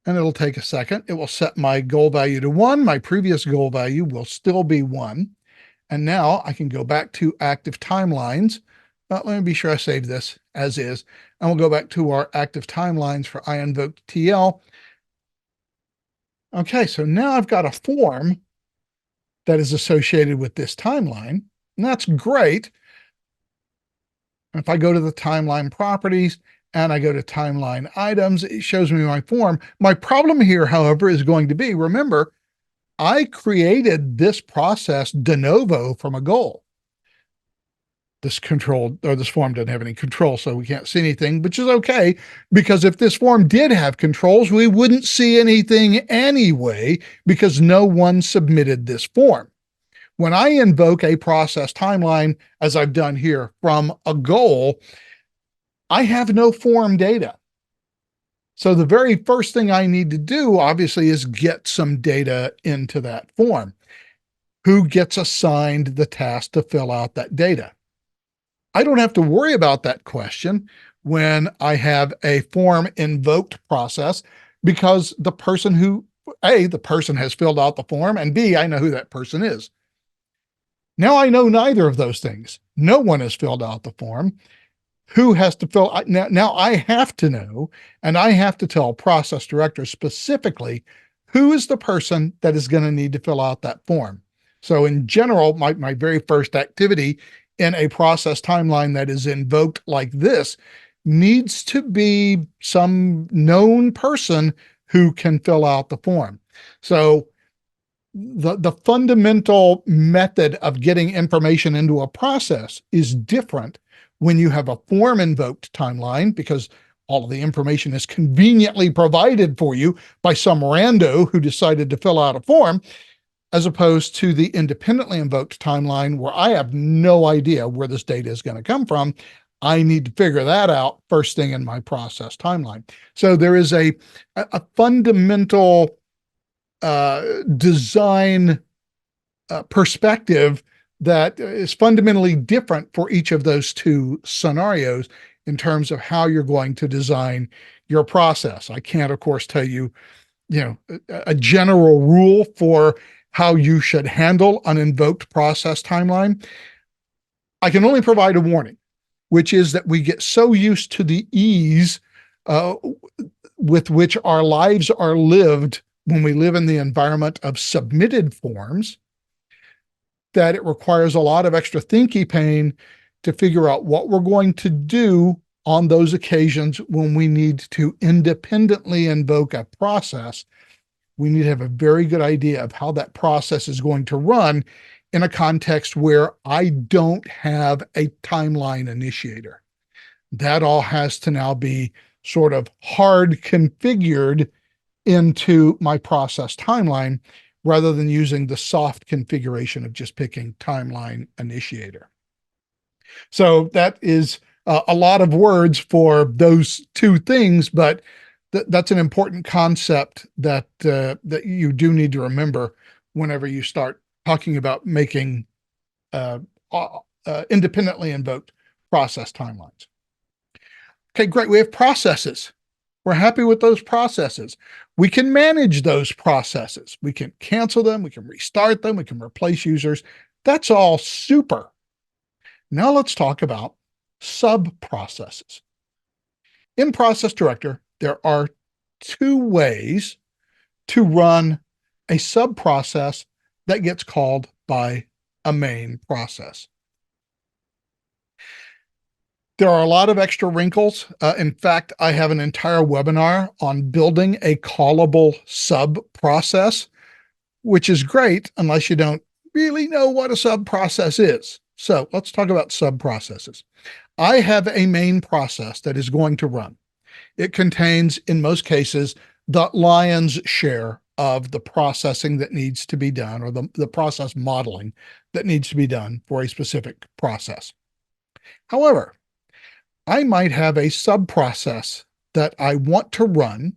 And it'll take a second. It will set my goal value to 1. My previous goal value will still be 1. And now I can go back to active timelines. Let me be sure I save this as is. And we'll go back to our active timelines for IInvoked TL. Okay, so now I've got a form that is associated with this timeline. And that's great. And if I go to the timeline properties and I go to timeline items, it shows me my form. My problem here, however, is going to be, remember, I created this process de novo from a goal. This form doesn't have any control, so we can't see anything, which is okay, because if this form did have controls, we wouldn't see anything anyway, because no one submitted this form. When I invoke a process timeline, as I've done here, from a goal, I have no form data. So the very first thing I need to do, obviously, is get some data into that form. Who gets assigned the task to fill out that data? I don't have to worry about that question when I have a form invoked process, because the person who, A, the person has filled out the form, and B, I know who that person is. Now I know neither of those things. No one has filled out the form. Who has to fill? Now I have to know, and I have to tell process director specifically who is the person that is going to need to fill out that form. So in general, my very first activity in a process timeline that is invoked like this needs to be some known person who can fill out the form. So the fundamental method of getting information into a process is different when you have a form invoked timeline, because all of the information is conveniently provided for you by some rando who decided to fill out a form, as opposed to the independently invoked timeline where I have no idea where this data is going to come from. I need to figure that out first thing in my process timeline. So there is a fundamental design perspective that is fundamentally different for each of those two scenarios in terms of how you're going to design your process. I can't, of course, tell you, a general rule for how you should handle an invoked process timeline. I can only provide a warning, which is that we get so used to the ease with which our lives are lived when we live in the environment of submitted forms that it requires a lot of extra thinking pain to figure out what we're going to do on those occasions when we need to independently invoke a process. We need to have a very good idea of how that process is going to run in a context where I don't have a timeline initiator. That all has to now be sort of hard configured into my process timeline rather than using the soft configuration of just picking timeline initiator. So that is a lot of words for those two things, but that's an important concept that that you do need to remember whenever you start talking about making independently invoked process timelines. Okay, great. We have processes. We're happy with those processes. We can manage those processes. We can cancel them. We can restart them. We can replace users. That's all super. Now let's talk about sub-processes. In Process Director, there are two ways to run a sub-process that gets called by a main process. There are a lot of extra wrinkles. In fact, I have an entire webinar on building a callable sub-process, which is great unless you don't really know what a sub-process is. So let's talk about sub-processes. I have a main process that is going to run. It contains, in most cases, the lion's share of the processing that needs to be done, or the process modeling that needs to be done for a specific process. However, I might have a sub-process that I want to run,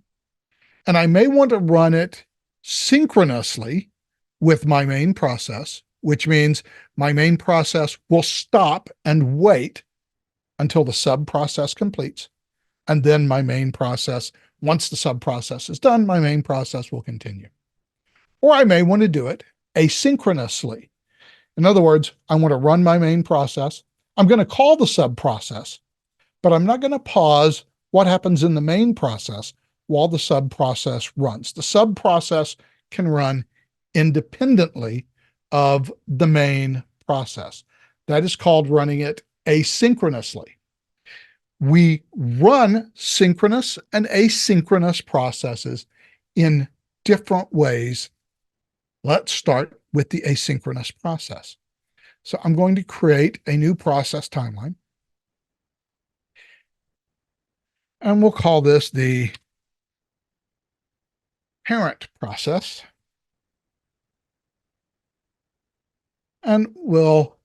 and I may want to run it synchronously with my main process, which means my main process will stop and wait until the sub-process completes. And then my main process, once the sub-process is done, my main process will continue. Or I may want to do it asynchronously. In other words, I want to run my main process. I'm going to call the sub-process, but I'm not going to pause what happens in the main process while the sub-process runs. The sub-process can run independently of the main process. That is called running it asynchronously. We run synchronous and asynchronous processes in different ways. Let's start with the asynchronous process. So I'm going to create a new process timeline. And we'll call this the parent process. And we'll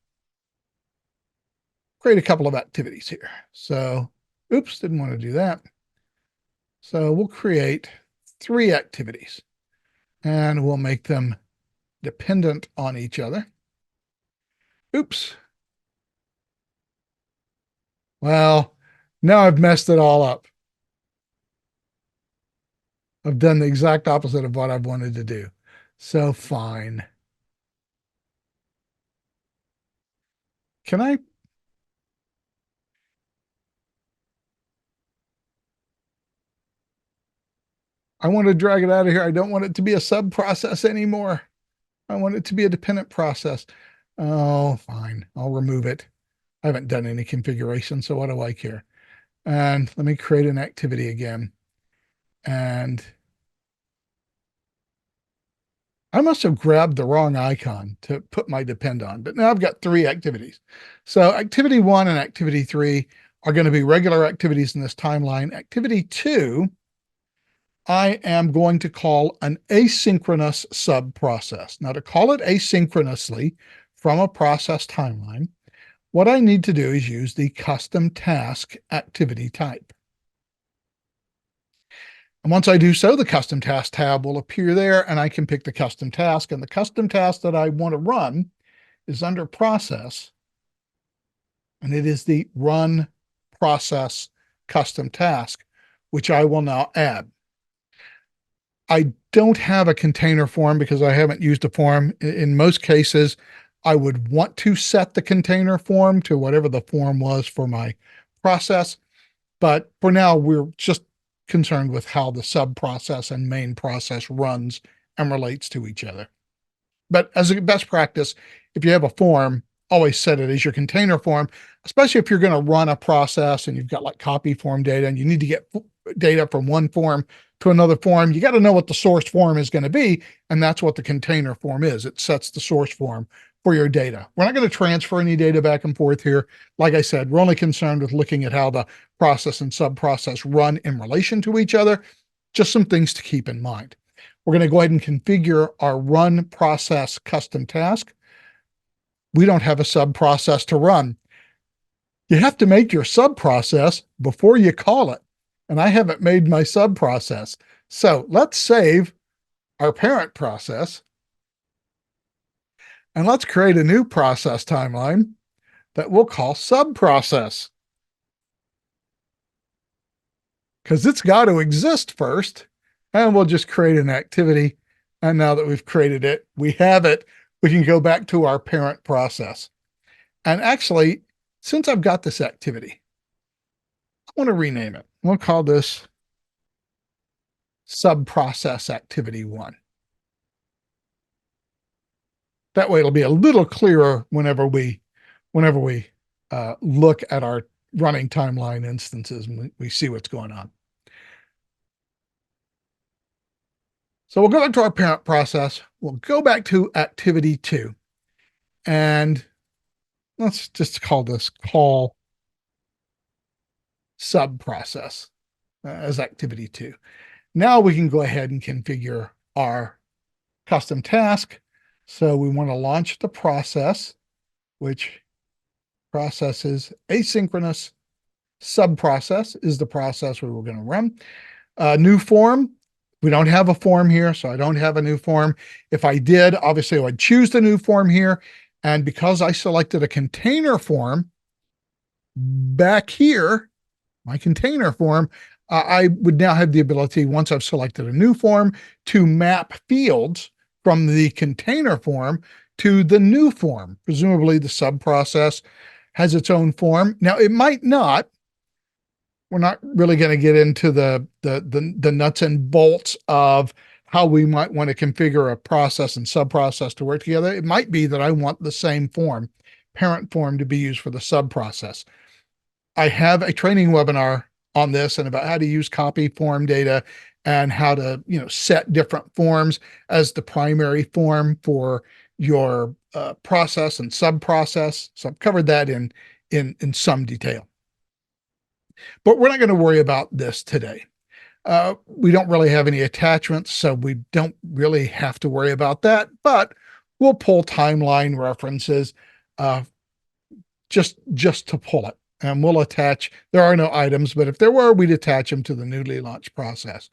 create a couple of activities here. So, oops, didn't want to do that. So we'll create 3 activities and we'll make them dependent on each other. Oops. Well, now I've messed it all up. I've done the exact opposite of what I've wanted to do. So fine. Can I want to drag it out of here. I don't want it to be a sub process anymore. I want it to be a dependent process. Oh, fine. I'll remove it. I haven't done any configuration, so what do I care? And let me create an activity again. And I must have grabbed the wrong icon to put my depend on, but now I've got 3 activities. So activity 1 and activity 3 are going to be regular activities in this timeline. Activity 2, I am going to call an asynchronous sub-process. Now, to call it asynchronously from a process timeline, what I need to do is use the custom task activity type. And once I do so, the custom task tab will appear there and I can pick the custom task. And the custom task that I want to run is under process. And it is the run process custom task, which I will now add. I don't have a container form because I haven't used a form. In most cases, I would want to set the container form to whatever the form was for my process. But for now, we're just concerned with how the sub process and main process runs and relates to each other. But as a best practice, if you have a form, always set it as your container form, especially if you're going to run a process and you've got like copy form data and you need to get data from one form to another form. You got to know what the source form is going to be. And that's what the container form is. It sets the source form for your data. We're not going to transfer any data back and forth here. Like I said, we're only concerned with looking at how the process and sub-process run in relation to each other. Just some things to keep in mind. We're going to go ahead and configure our run process custom task. We don't have a sub-process to run. You have to make your sub-process before you call it. And I haven't made my sub-process. So let's save our parent process. And let's create a new process timeline that we'll call sub-process. Because it's got to exist first. And we'll just create an activity. And now that we've created it, we have it. We can go back to our parent process. And actually, since I've got this activity, I want to rename it. We'll call this sub-process activity 1. That way it'll be a little clearer whenever we look at our running timeline instances and we see what's going on. So we'll go back to our parent process. We'll go back to activity 2. And let's just call this call sub-process as activity 2. Now we can go ahead and configure our custom task. So we want to launch the process, which processes asynchronous sub-process is the process we were going to run. New form. We don't have a form here, so I don't have a new form. If I did, obviously I would choose the new form here. And because I selected a container form back here, my container form, I would now have the ability, once I've selected a new form, to map fields from the container form to the new form. Presumably the sub-process has its own form. Now it might not. We're not really going to get into the nuts and bolts of how we might want to configure a process and sub-process to work together. It might be that I want the same form, parent form, to be used for the sub-process. I have a training webinar on this and about how to use copy form data and how to, set different forms as the primary form for your process and sub-process. So I've covered that in some detail. But we're not going to worry about this today. We don't really have any attachments, so we don't really have to worry about that. But we'll pull timeline references just to pull it. And we'll attach, there are no items, but if there were, we'd attach them to the newly launched process.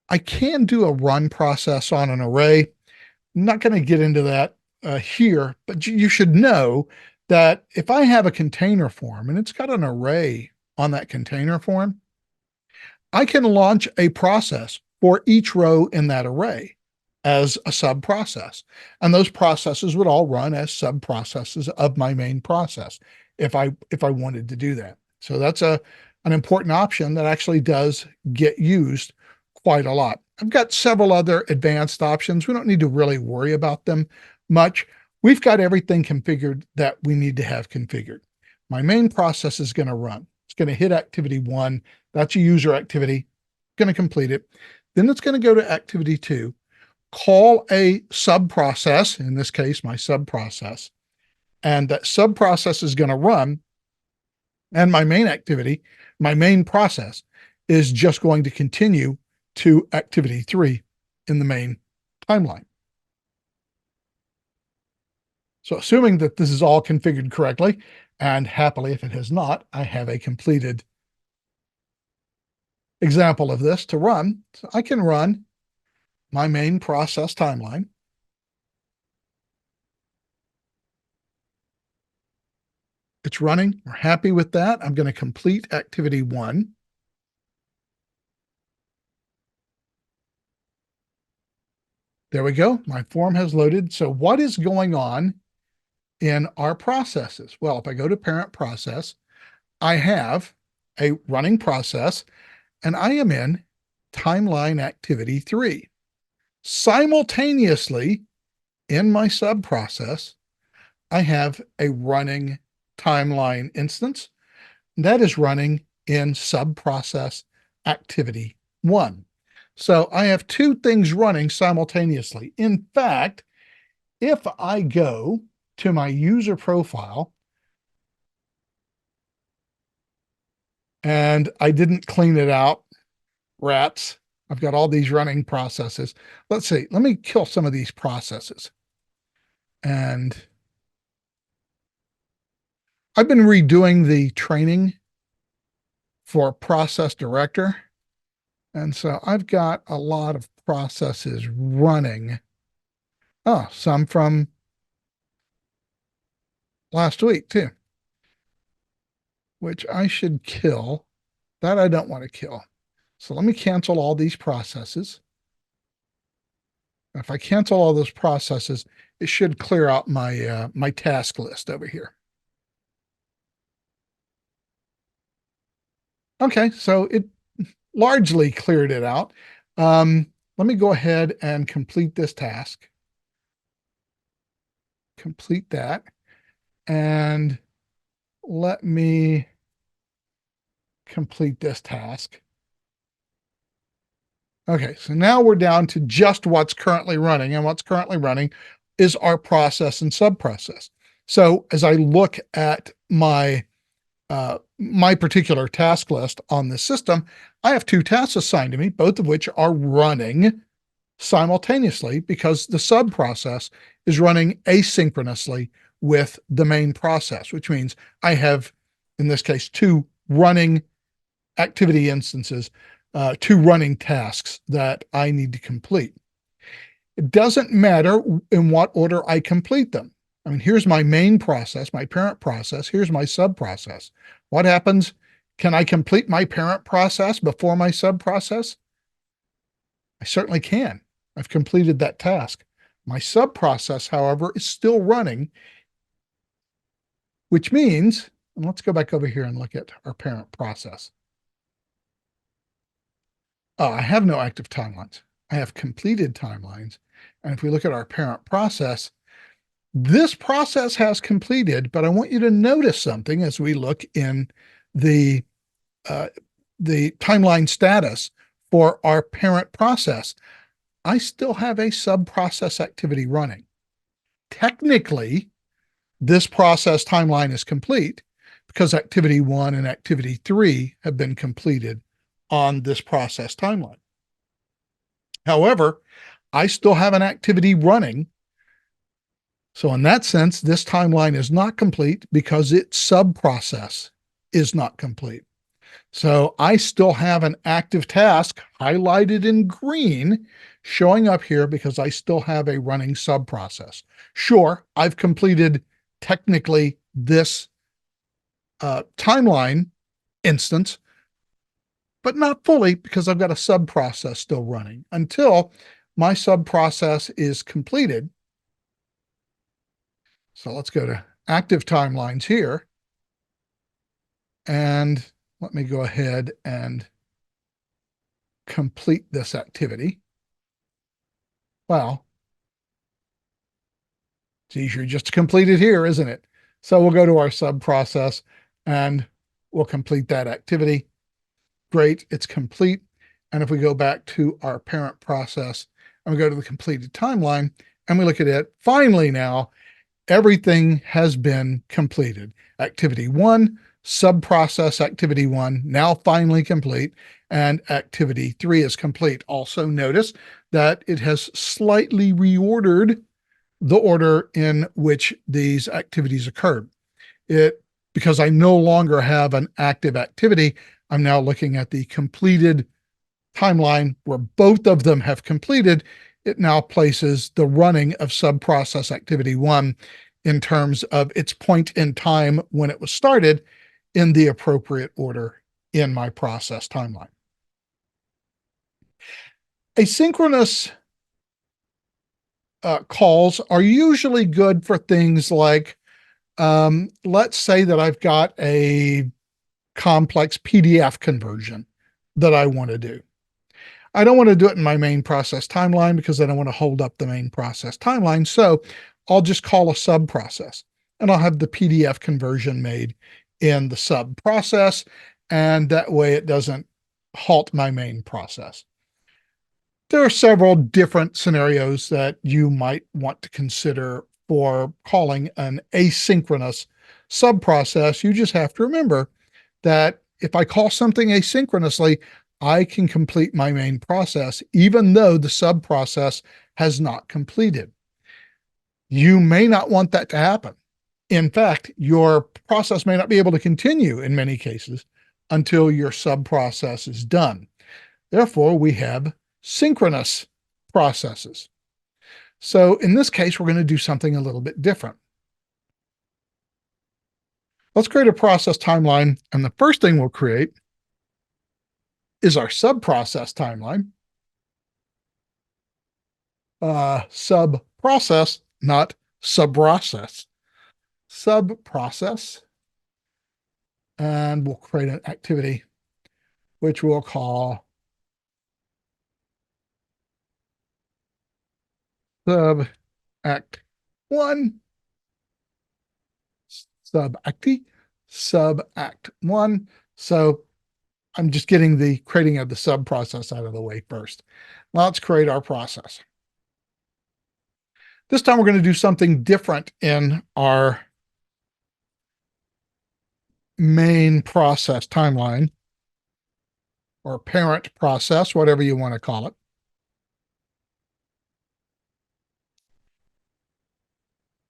I can do a run process on an array. I'm not going to get into that here, but you should know that if I have a container form and it's got an array on that container form, I can launch a process for each row in that array as a sub-process. And those processes would all run as sub-processes of my main process if I wanted to do that. So that's an important option that actually does get used quite a lot. I've got several other advanced options. We don't need to really worry about them much. We've got everything configured that we need to have configured. My main process is going to run. It's going to hit activity 1. That's a user activity. Going to complete it. Then it's going to go to activity 2, call a sub-process, in this case, my sub-process. And that sub-process is going to run. And my main activity, my main process, is just going to continue to activity 3 in the main timeline. So assuming that this is all configured correctly, and happily, if it has not, I have a completed example of this to run. So I can run my main process timeline. It's running. We're happy with that. I'm going to complete activity 1. There we go. My form has loaded. So what is going on in our processes? Well, if I go to parent process, I have a running process and I am in timeline activity 3. Simultaneously, in my sub process, I have a running timeline instance that is running in sub process activity 1. So I have two things running simultaneously. In fact, if I go to my user profile and I didn't clean it out, rats, I've got all these running processes. Let's see, let me kill some of these processes. And I've been redoing the training for Process Director. And so I've got a lot of processes running. Oh, some from last week too, which I should kill. That I don't want to kill. So let me cancel all these processes. If I cancel all those processes, it should clear out my my task list over here. Okay, so it largely cleared it out. Let me go ahead and complete this task. Complete that. And let me complete this task. Okay, so now we're down to just what's currently running, and what's currently running is our process and sub-process. So as I look at my my particular task list on the system, I have two tasks assigned to me, both of which are running simultaneously because the sub-process is running asynchronously with the main process, which means I have, in this case, two running activity instances, two running tasks that I need to complete. It doesn't matter in what order I complete them. I mean, here's my main process, my parent process. Here's my sub process. What happens? Can I complete my parent process before my sub process? I certainly can. I've completed that task. My sub process, however, is still running, which means, and let's go back over here and look at our parent process. I have no active timelines. I have completed timelines. And if we look at our parent process, this process has completed, but I want you to notice something as we look in the timeline status for our parent process. I still have a sub-process activity running. Technically, this process timeline is complete because activity 1 and activity 3 have been completed on this process timeline. However, I still have an activity running. So in that sense, this timeline is not complete because its sub-process is not complete. So I still have an active task highlighted in green showing up here because I still have a running sub-process. Sure, I've completed technically this timeline instance, but not fully because I've got a sub-process still running. Until my sub-process is completed, so let's go to active timelines here. And let me go ahead and complete this activity. Well, it's easier just to complete it here, isn't it? So we'll go to our sub process and we'll complete that activity. Great, it's complete. And if we go back to our parent process and we go to the completed timeline and we look at it, finally now, everything has been completed. Activity 1, sub-process activity 1, now finally complete, and activity 3 is complete. Also notice that it has slightly reordered the order in which these activities occurred. Because I no longer have an active activity, I'm now looking at the completed timeline where both of them have completed. It now places the running of sub-process activity 1 in terms of its point in time when it was started in the appropriate order in my process timeline. Asynchronous calls are usually good for things like, let's say that I've got a complex PDF conversion that I want to do. I don't want to do it in my main process timeline because I don't want to hold up the main process timeline. So I'll just call a sub process and I'll have the PDF conversion made in the sub process. And that way it doesn't halt my main process. There are several different scenarios that you might want to consider for calling an asynchronous sub process. You just have to remember that if I call something asynchronously, I can complete my main process, even though the sub process has not completed. You may not want that to happen. In fact, your process may not be able to continue in many cases until your sub process is done. Therefore, we have synchronous processes. So in this case, we're going to do something a little bit different. Let's create a process timeline. And the first thing we'll create is our sub-process timeline. Sub-process, not sub-process. Sub-process. And we'll create an activity, which we'll call sub-act 1, sub-act 1. So I'm just getting the creating of the sub process out of the way first. Now let's create our process. This time we're going to do something different in our main process timeline or parent process, whatever you want to call it.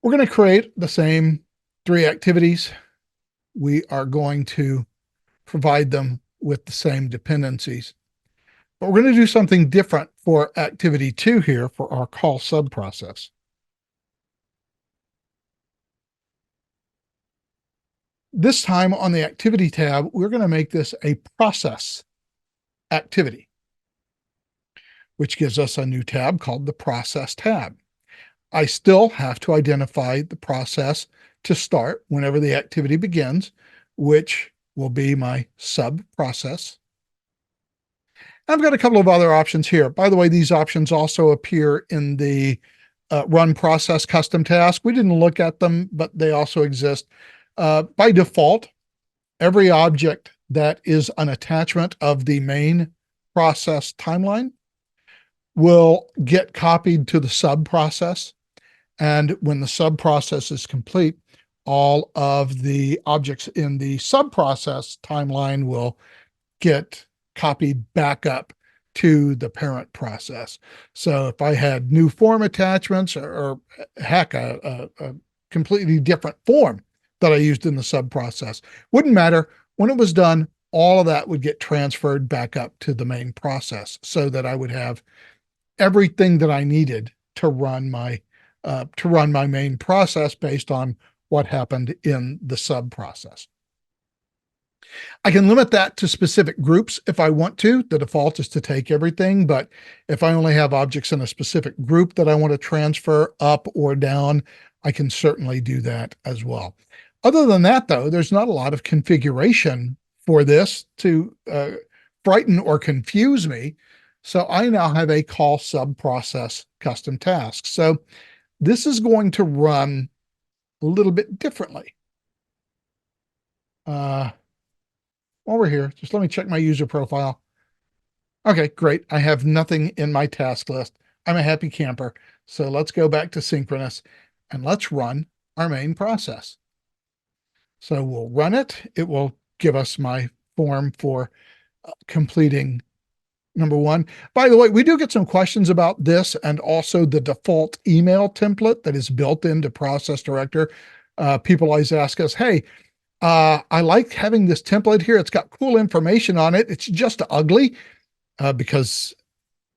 We're going to create the same 3 activities. We are going to provide them with the same dependencies. But we're going to do something different for activity 2 here for our call sub process. This time on the activity tab, we're going to make this a process activity, which gives us a new tab called the process tab. I still have to identify the process to start whenever the activity begins, which will be my sub process. I've got a couple of other options here. By the way, these options also appear in the run process custom task. We didn't look at them, but they also exist. By default, every object that is an attachment of the main process timeline will get copied to the sub process. And when the sub process is complete, all of the objects in the sub process timeline will get copied back up to the parent process. So if I had new form attachments or heck, a completely different form that I used in the sub process, wouldn't matter. When it was done, all of that would get transferred back up to the main process so that I would have everything that I needed to run my main process based on what happened in the sub process. I can limit that to specific groups if I want to. The default is to take everything, but if I only have objects in a specific group that I want to transfer up or down, I can certainly do that as well. Other than that, though, there's not a lot of configuration for this to frighten or confuse me. So I now have a call sub process custom task. So this is going to run a little bit differently. While we're here, just let me check my user profile. Okay, great. I have nothing in my task list. I'm a happy camper. So let's go back to synchronous and let's run our main process. So we'll run it. It will give us my form for completing number 1. By the way, we do get some questions about this and also the default email template that is built into Process Director. People always ask us, hey, I like having this template here. It's got cool information on it. It's just ugly because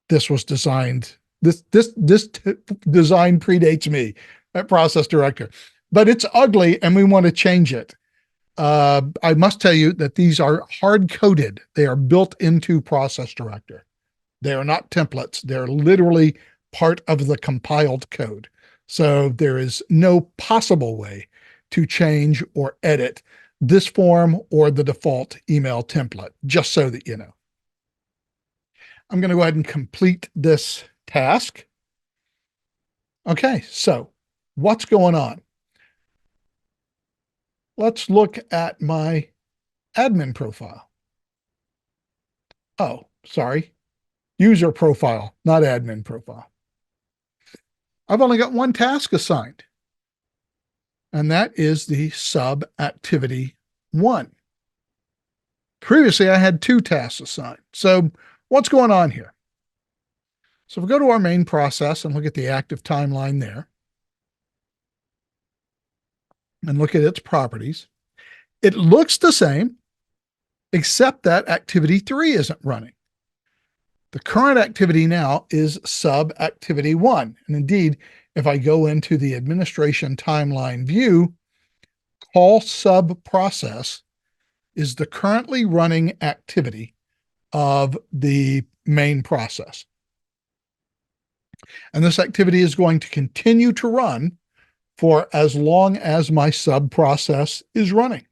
this was designed, this design predates me at Process Director, but it's ugly and we want to change it. I must tell you that these are hard-coded. They are built into Process Director. They are not templates. They're literally part of the compiled code. So there is no possible way to change or edit this form or the default email template, just so that you know. I'm going to go ahead and complete this task. Okay, so what's going on? Let's look at my admin profile. Oh, sorry. User profile, not admin profile. I've only got one task assigned, and that is the sub activity 1. Previously, I had 2 tasks assigned. So what's going on here? So if we go to our main process and look at the active timeline there, and look at its properties, it looks the same, except that activity 3 isn't running. The current activity now is sub activity 1. And indeed, if I go into the administration timeline view, call sub process is the currently running activity of the main process. And this activity is going to continue to run for as long as my sub process is running.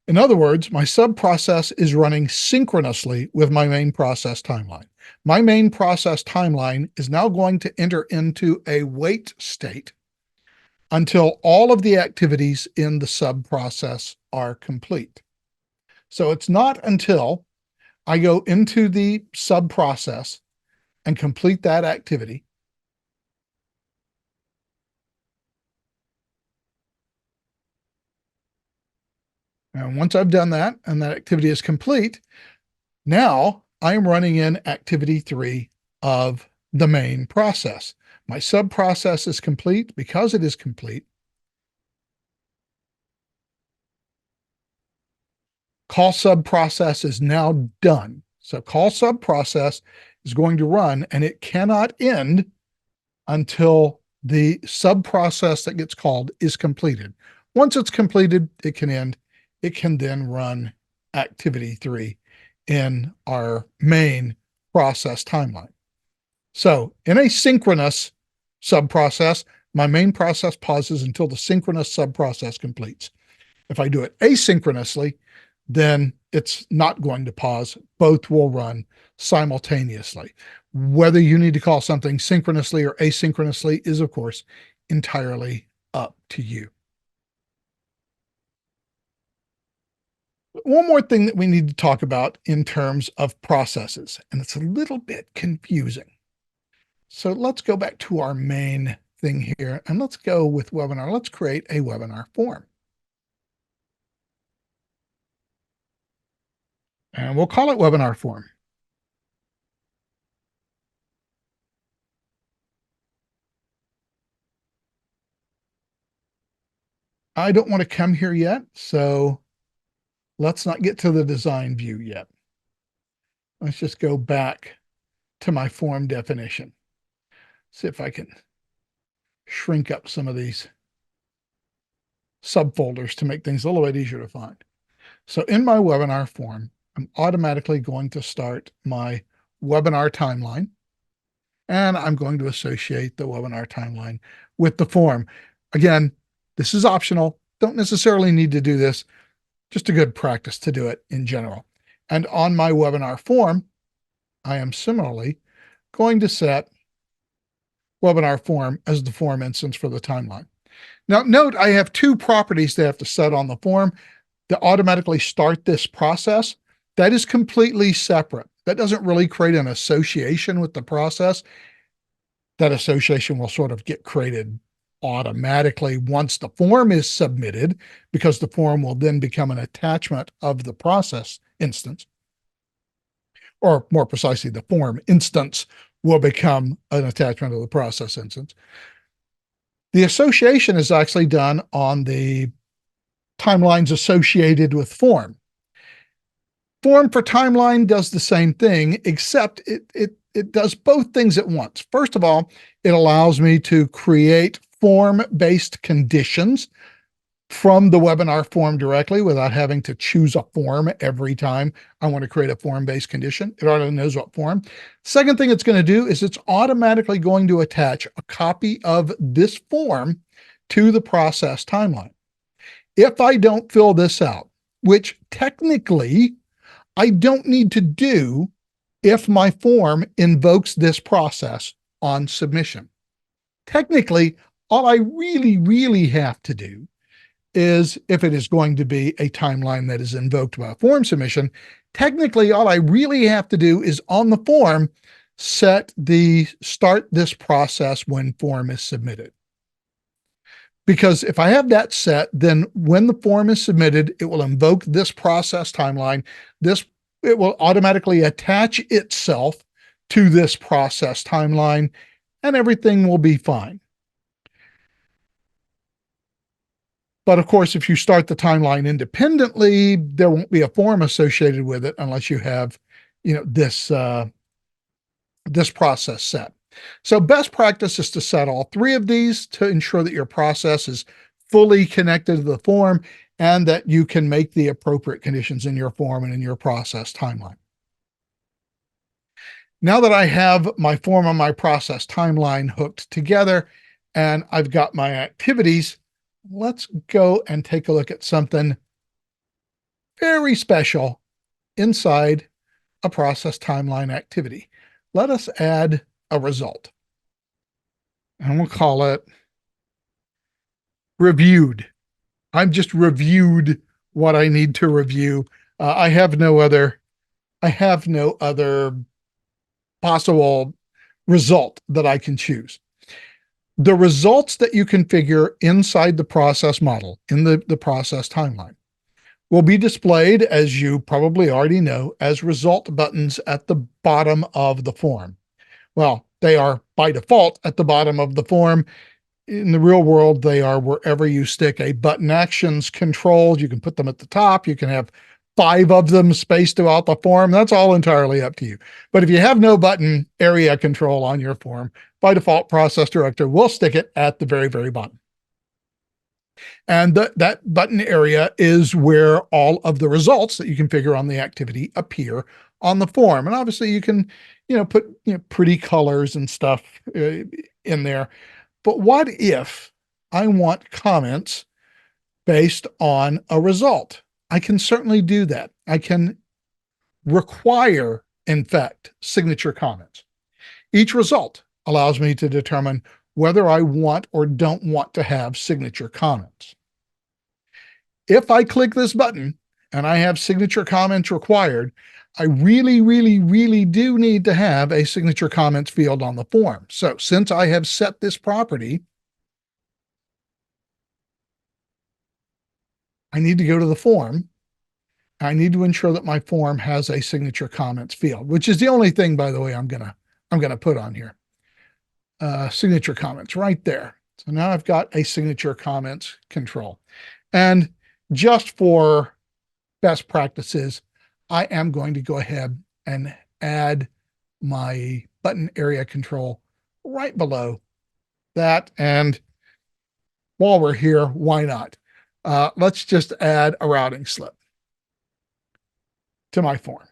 In other words, my sub process is running synchronously with my main process timeline. My main process timeline is now going to enter into a wait state until all of the activities in the sub process are complete. So it's not until I go into the sub process and complete that activity and once I've done that and that activity is complete, now I'm running in activity 3 of the main process. My sub process is complete. Because it is complete, call sub process is now done. So call sub process is going to run, and it cannot end until the sub process that gets called is completed. Once it's completed, it can end. It can then run activity 3 in our main process timeline. So in a synchronous sub process, my main process pauses until the synchronous sub process completes. If I do it asynchronously, then it's not going to pause. Both will run simultaneously. Whether you need to call something synchronously or asynchronously is, of course, entirely up to you. One more thing that we need to talk about in terms of processes, and it's a little bit confusing. So let's go back to our main thing here, and let's go with webinar. Let's create a webinar form. And we'll call it webinar form. I don't want to come here yet, so let's not get to the design view yet. Let's just go back to my form definition. See if I can shrink up some of these subfolders to make things a little bit easier to find. So in my webinar form, I'm automatically going to start my webinar timeline, and I'm going to associate the webinar timeline with the form. Again, this is optional. Don't necessarily need to do this. Just a good practice to do it in general. And on my webinar form, I am similarly going to set webinar form as the form instance for the timeline. Now, note I have 2 properties they have to set on the form to automatically start this process. That is completely separate. That doesn't really create an association with the process. That association will sort of get created automatically once the form is submitted, because the form will then become an attachment of the process instance. Or more precisely, the form instance will become an attachment of the process instance. The association is actually done on the timelines associated with form. Form for timeline does the same thing, except it does both things at once. First of all, it allows me to create form-based conditions from the webinar form directly without having to choose a form every time I want to create a form-based condition. It already knows what form. Second thing it's going to do is it's automatically going to attach a copy of this form to the process timeline. If I don't fill this out, which technically I don't need to do if my form invokes this process on submission. Technically, all I really have to do is, if it is going to be a timeline that is invoked by a form submission, technically all I really have to do is on the form set the start this process when form is submitted. Because if I have that set, then when the form is submitted, it will invoke this process timeline. It will automatically attach itself to this process timeline, and everything will be fine. But of course, if you start the timeline independently, there won't be a form associated with it unless you have, this process set. So best practice is to set all three of these to ensure that your process is fully connected to the form and that you can make the appropriate conditions in your form and in your process timeline. Now that I have my form and my process timeline hooked together and I've got my activities, let's go and take a look at something very special inside a process timeline activity. Let us add a result. And we'll call it reviewed. I've just reviewed what I need to review. I have no other possible result that I can choose. The results that you configure inside the process model, in the process timeline, will be displayed, as you probably already know, as result buttons at the bottom of the form. Well, they are by default at the bottom of the form. In the real world, they are wherever you stick a button actions control. You can put them at the top. You can have 5 of them spaced throughout the form. That's all entirely up to you. But if you have no button area control on your form, by default, Process Director will stick it at the very bottom. And that button area is where all of the results that you configure on the activity appear on the form. And obviously you can, put pretty colors and stuff in there. But what if I want comments based on a result? I can certainly do that. I can require, in fact, signature comments. Each result allows me to determine whether I want or don't want to have signature comments. If I click this button and I have signature comments required, I really do need to have a signature comments field on the form. So since I have set this property, I need to go to the form. I need to ensure that my form has a signature comments field, which is the only thing, by the way, I'm gonna put on here. Signature comments right there. So now I've got a signature comments control. And just for best practices, I am going to go ahead and add my button area control right below that. And while we're here, why not? Let's just add a routing slip to my form.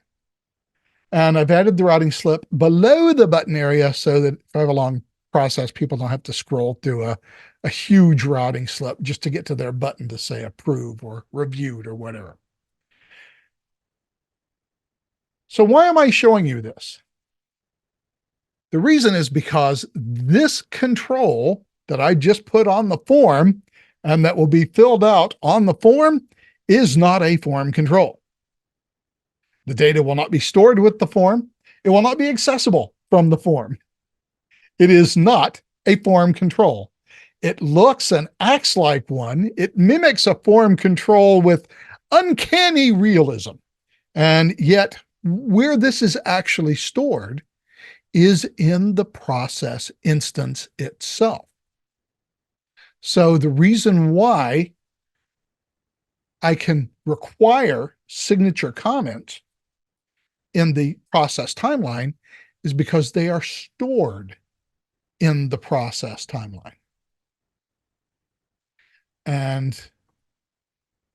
And I've added the routing slip below the button area so that if I have a long process, people don't have to scroll through a huge routing slip just to get to their button to say approve or reviewed or whatever. So why am I showing you this? The reason is because this control that I just put on the form and that will be filled out on the form is not a form control. The data will not be stored with the form. It will not be accessible from the form. It is not a form control. It looks and acts like one. It mimics a form control with uncanny realism. And yet, where this is actually stored is in the process instance itself. So the reason why I can require signature comments in the process timeline is because they are stored in the process timeline. And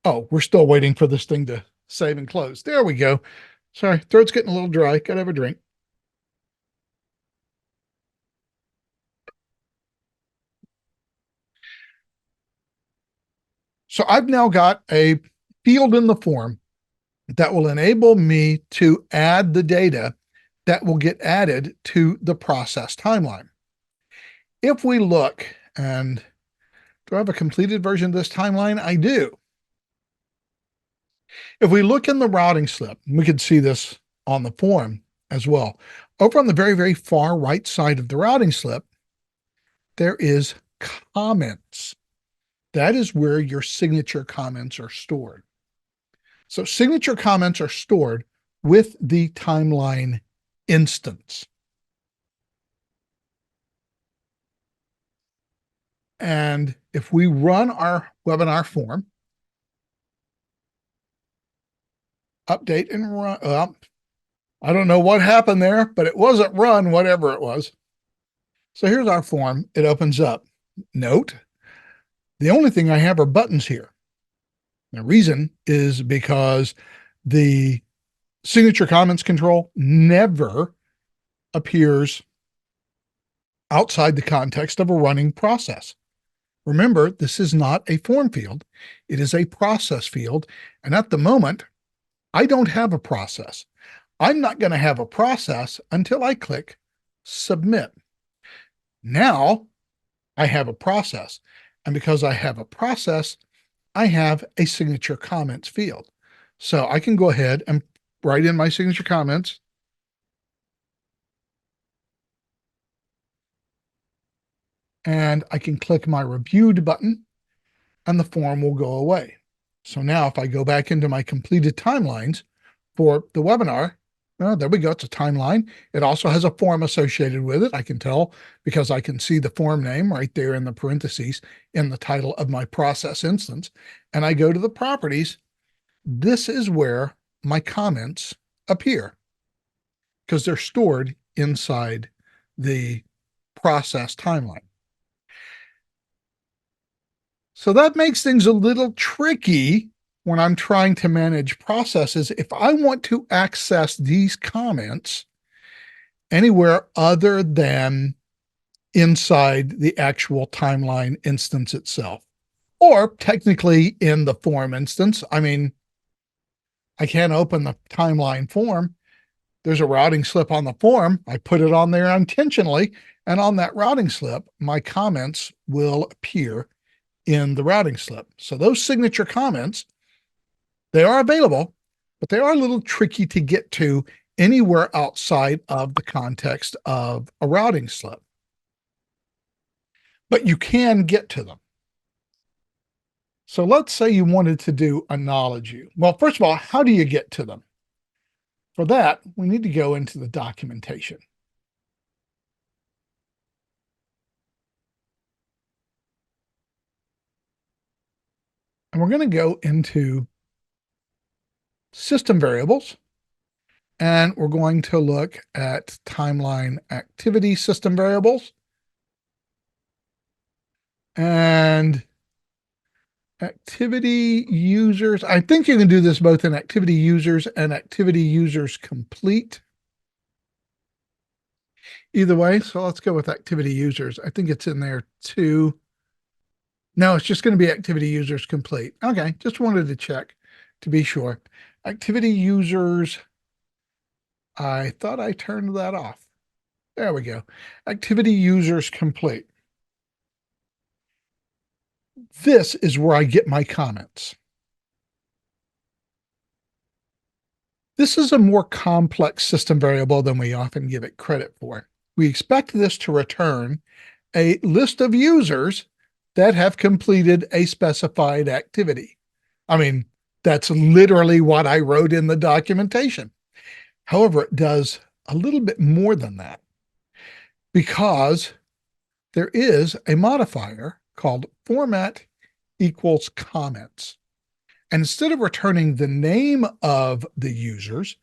Oh, we're still waiting for this thing to save and close. There we go. Sorry, throat's getting a little dry. Gotta have a drink. So I've now got a field in the form that will enable me to add the data that will get added to the process timeline. If we look, and do I have a completed version of this timeline? I do. If we look in the routing slip, we could see this on the form as well. Over on the very, very far right side of the routing slip, there is comments. That is where your signature comments are stored. So signature comments are stored with the timeline instance. And if we run our webinar form, update and run, I don't know what happened there, but it wasn't run, whatever it was. So here's our form. It opens up. Note, the only thing I have are buttons here. The reason is because the signature comments control never appears outside the context of a running process. Remember, this is not a form field. It is a process field. And at the moment, I don't have a process. I'm not going to have a process until I click submit. Now I have a process. And because I have a process, I have a signature comments field. So I can go ahead and write in my signature comments. And I can click my reviewed button and the form will go away. So now if I go back into my completed timelines for the webinar, there we go. It's a timeline. It also has a form associated with it. I can tell because I can see the form name right there in the parentheses in the title of my process instance. And I go to the properties. This is where my comments appear because they're stored inside the process timeline. So that makes things a little tricky when I'm trying to manage processes. If I want to access these comments anywhere other than inside the actual timeline instance itself, or technically in the form instance, I mean, I can't open the timeline form. There's a routing slip on the form. I put it on there intentionally. And on that routing slip, my comments will appear in the routing slip. So those signature comments, they are available, but they are a little tricky to get to anywhere outside of the context of a routing slip. But you can get to them. So let's say you wanted to do a knowledge view. Well, first of all, how do you get to them? For that, we need to go into the documentation. And we're going to go into system variables. And we're going to look at timeline activity system variables. And activity users, I think you can do this both in activity users and activity users complete. Either way, so let's go with activity users. I think it's in there too. No, it's just going to be activity users complete. Okay, just wanted to check to be sure. Activity users, I thought I turned that off. There we go. Activity users complete. This is where I get my comments. This is a more complex system variable than we often give it credit for. We expect this to return a list of users that have completed a specified activity. I mean, that's literally what I wrote in the documentation. However, it does a little bit more than that because there is a modifier called format equals comments. And instead of returning the name of the users,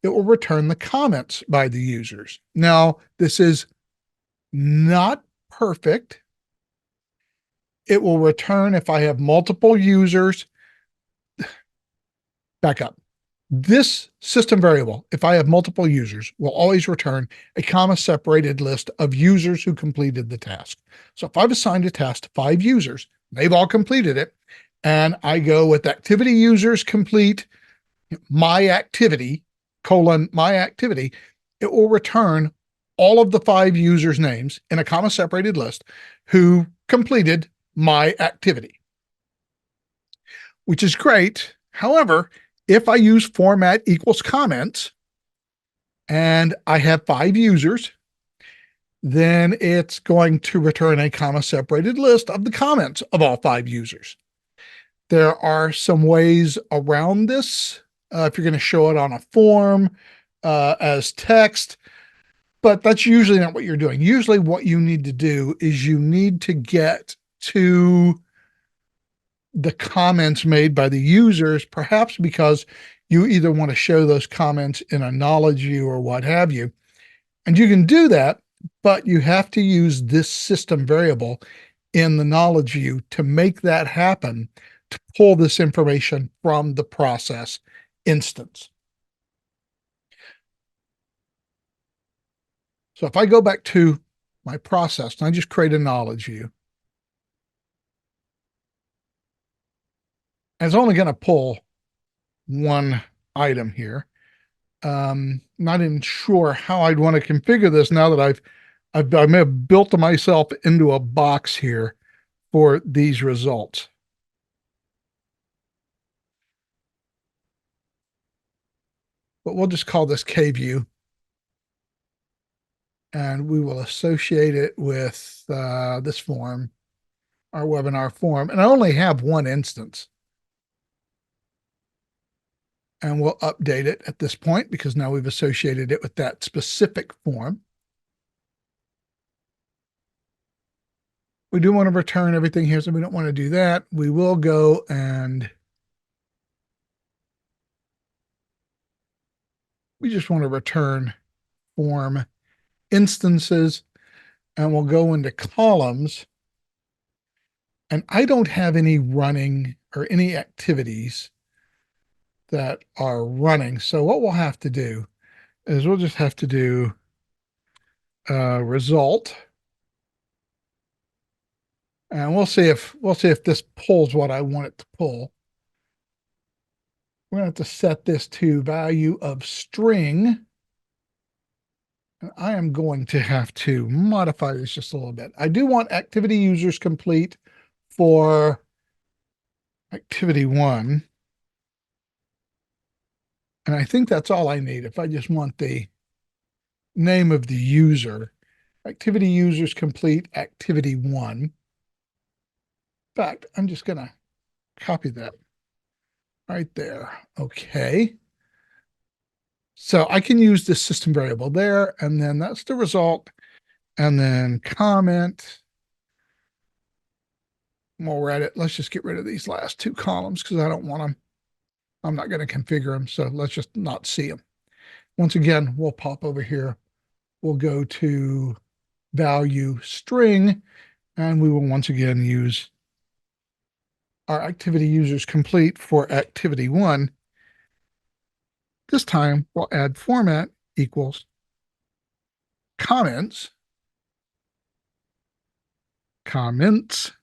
it will return the comments by the users. Now, this is not perfect. It will return if I have multiple users back up. This system variable, if I have multiple users, will always return a comma-separated list of users who completed the task. So if I've assigned a task to 5 users, they've all completed it, and I go with activity users complete my activity, my activity, it will return all of the 5 users' names in a comma-separated list who completed my activity, which is great. However, if I use format equals comments and I have 5 users, then it's going to return a comma-separated list of the comments of all 5 users. There are some ways around this if you're going to show it on a form as text, but that's usually not what you're doing. Usually what you need to do is you need to get to the comments made by the users, perhaps because you either want to show those comments in a knowledge view or what have you. And you can do that, but you have to use this system variable in the knowledge view to make that happen, to pull this information from the process instance. So if I go back to my process and I just create a knowledge view, and it's only going to pull one item here. Not even sure how I'd want to configure this now that I may have built myself into a box here for these results. But we'll just call this KView, and we will associate it with this form, our webinar form. And I only have one instance. And we'll update it at this point because now we've associated it with that specific form. We do want to return everything here, so we don't want to do that. We will go and we just want to return form instances, and we'll go into columns. And I don't have any running or any activities that are running. So what we'll have to do is we'll just have to do result. And we'll see if this pulls what I want it to pull. We're going to have to set this to value of string. And I am going to have to modify this just a little bit. I do want activity users complete for activity 1. And I think that's all I need. If I just want the name of the user, activity users complete activity 1. In fact, I'm just going to copy that right there. Okay. So I can use this system variable there, and then that's the result. And then comment. While we're at it, let's just get rid of these last 2 columns because I don't want them. I'm not going to configure them, so let's just not see them. Once again, we'll pop over here. We'll go to value string, and we will once again use our activity users complete for activity 1. This time we'll add format equals comments,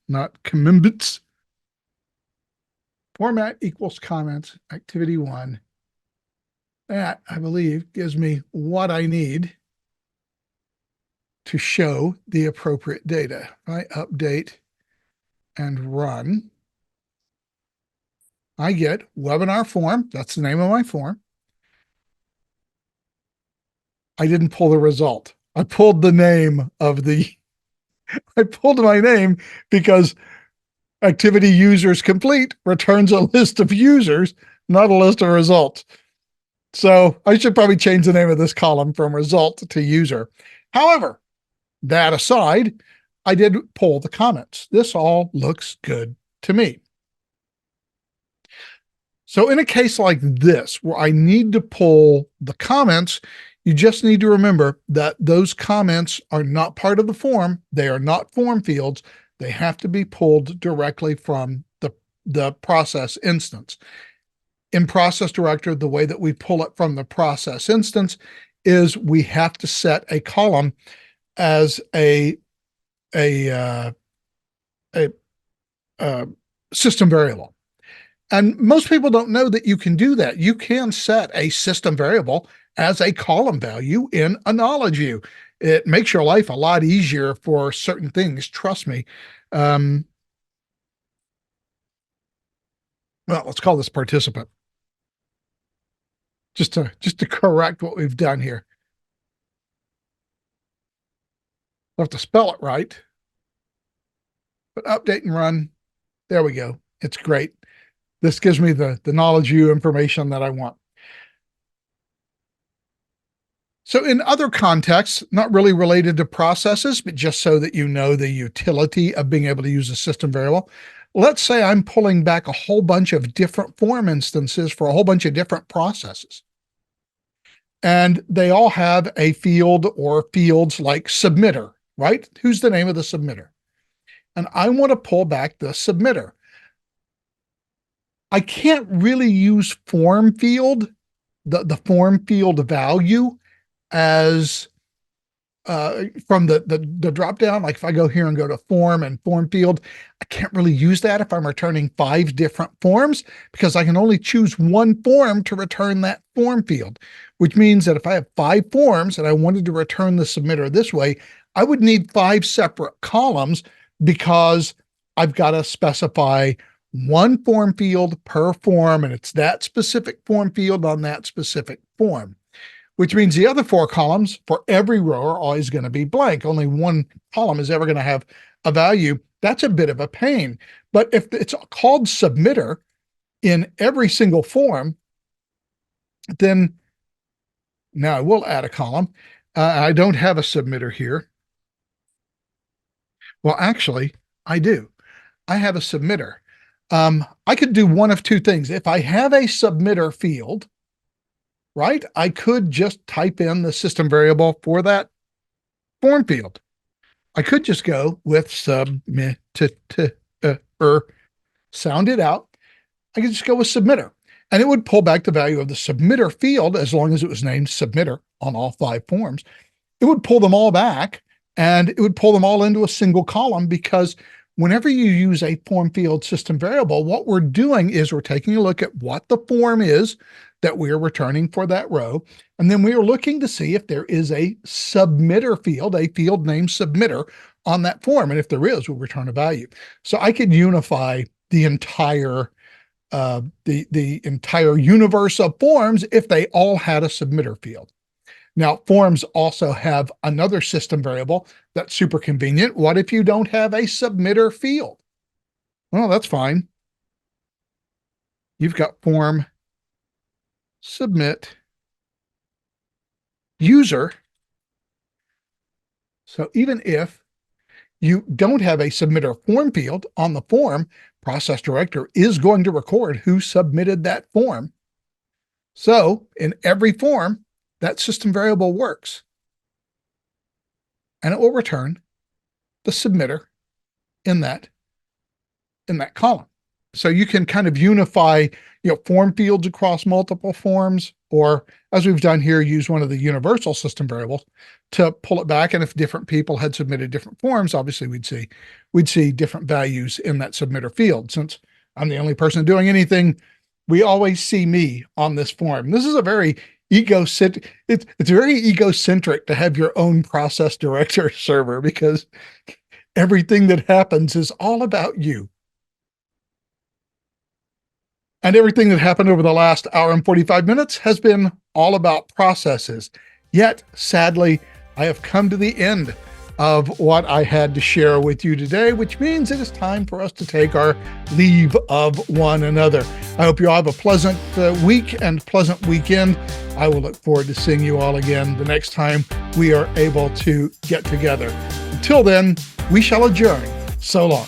not commits. Format equals comments, activity 1. That, I believe, gives me what I need to show the appropriate data. If I update and run, I get webinar form. That's the name of my form. I didn't pull the result. I pulled the name of the, I pulled my name because activity users complete returns a list of users, not a list of results. So I should probably change the name of this column from result to user. However, that aside, I did pull the comments. This all looks good to me. So in a case like this, where I need to pull the comments, you just need to remember that those comments are not part of the form. They are not form fields. They have to be pulled directly from the process instance. in Process Director, the way that we pull it from the process instance is we have to set a column as a system variable. And most people don't know that you can do that. You can set a system variable as a column value in a knowledge view. It makes your life a lot easier for certain things. Trust me. Well, let's call this participant. Just to correct what we've done here. We'll have to spell it right. But update and run. There we go. It's great. This gives me the knowledge view information that I want. So in other contexts, not really related to processes, but just so that you know the utility of being able to use a system variable, let's say I'm pulling back a whole bunch of different form instances for a whole bunch of different processes. And they all have a field or fields like submitter, right? Who's the name of the submitter? And I want to pull back the submitter. I can't really use form field, the form field value as from the drop down. Like if I go here and go to form and form field, I can't really use that if I'm returning 5 different forms, because I can only choose one form to return that form field, which means that if I have 5 forms and I wanted to return the submitter this way, I would need 5 separate columns, because I've got to specify one form field per form, and it's that specific form field on that specific form, which means the other 4 columns for every row are always going to be blank. Only one column is ever going to have a value. That's a bit of a pain. But if it's called submitter in every single form, then now I will add a column. I don't have a submitter here. Well, actually, I do. I have a submitter. I could do one of 2 things. If I have a submitter field, right, I could just type in the system variable for that form field. I could just go with submitter, sound it out. I could just go with submitter, and it would pull back the value of the submitter field as long as it was named submitter on all 5 forms. It would pull them all back, and it would pull them all into a single column, because whenever you use a form field system variable, what we're doing is we're taking a look at what the form is that we're returning for that row, and then we are looking to see if there is a submitter field, a field named submitter on that form, and if there is, we'll return a value. So I could unify the entire the entire universe of forms if they all had a submitter field. Now, forms also have another system variable that's super convenient. What if you don't have a submitter field? Well, that's fine. You've got form submit user. So even if you don't have a submitter form field on the form, Process Director is going to record who submitted that form. So in every form, that system variable works, and it will return the submitter in that column. So you can kind of unify, form fields across multiple forms, or as we've done here, use one of the universal system variables to pull it back. And if different people had submitted different forms, obviously we'd see different values in that submitter field. Since I'm the only person doing anything, we always see me on this form. This is a very egocentric. It's very egocentric to have your own Process Director server, because everything that happens is all about you. And everything that happened over the last hour and 45 minutes has been all about processes. Yet, sadly, I have come to the end of what I had to share with you today, which means it is time for us to take our leave of one another. I hope you all have a pleasant week and pleasant weekend. I will look forward to seeing you all again the next time we are able to get together. Until then, we shall adjourn. So long.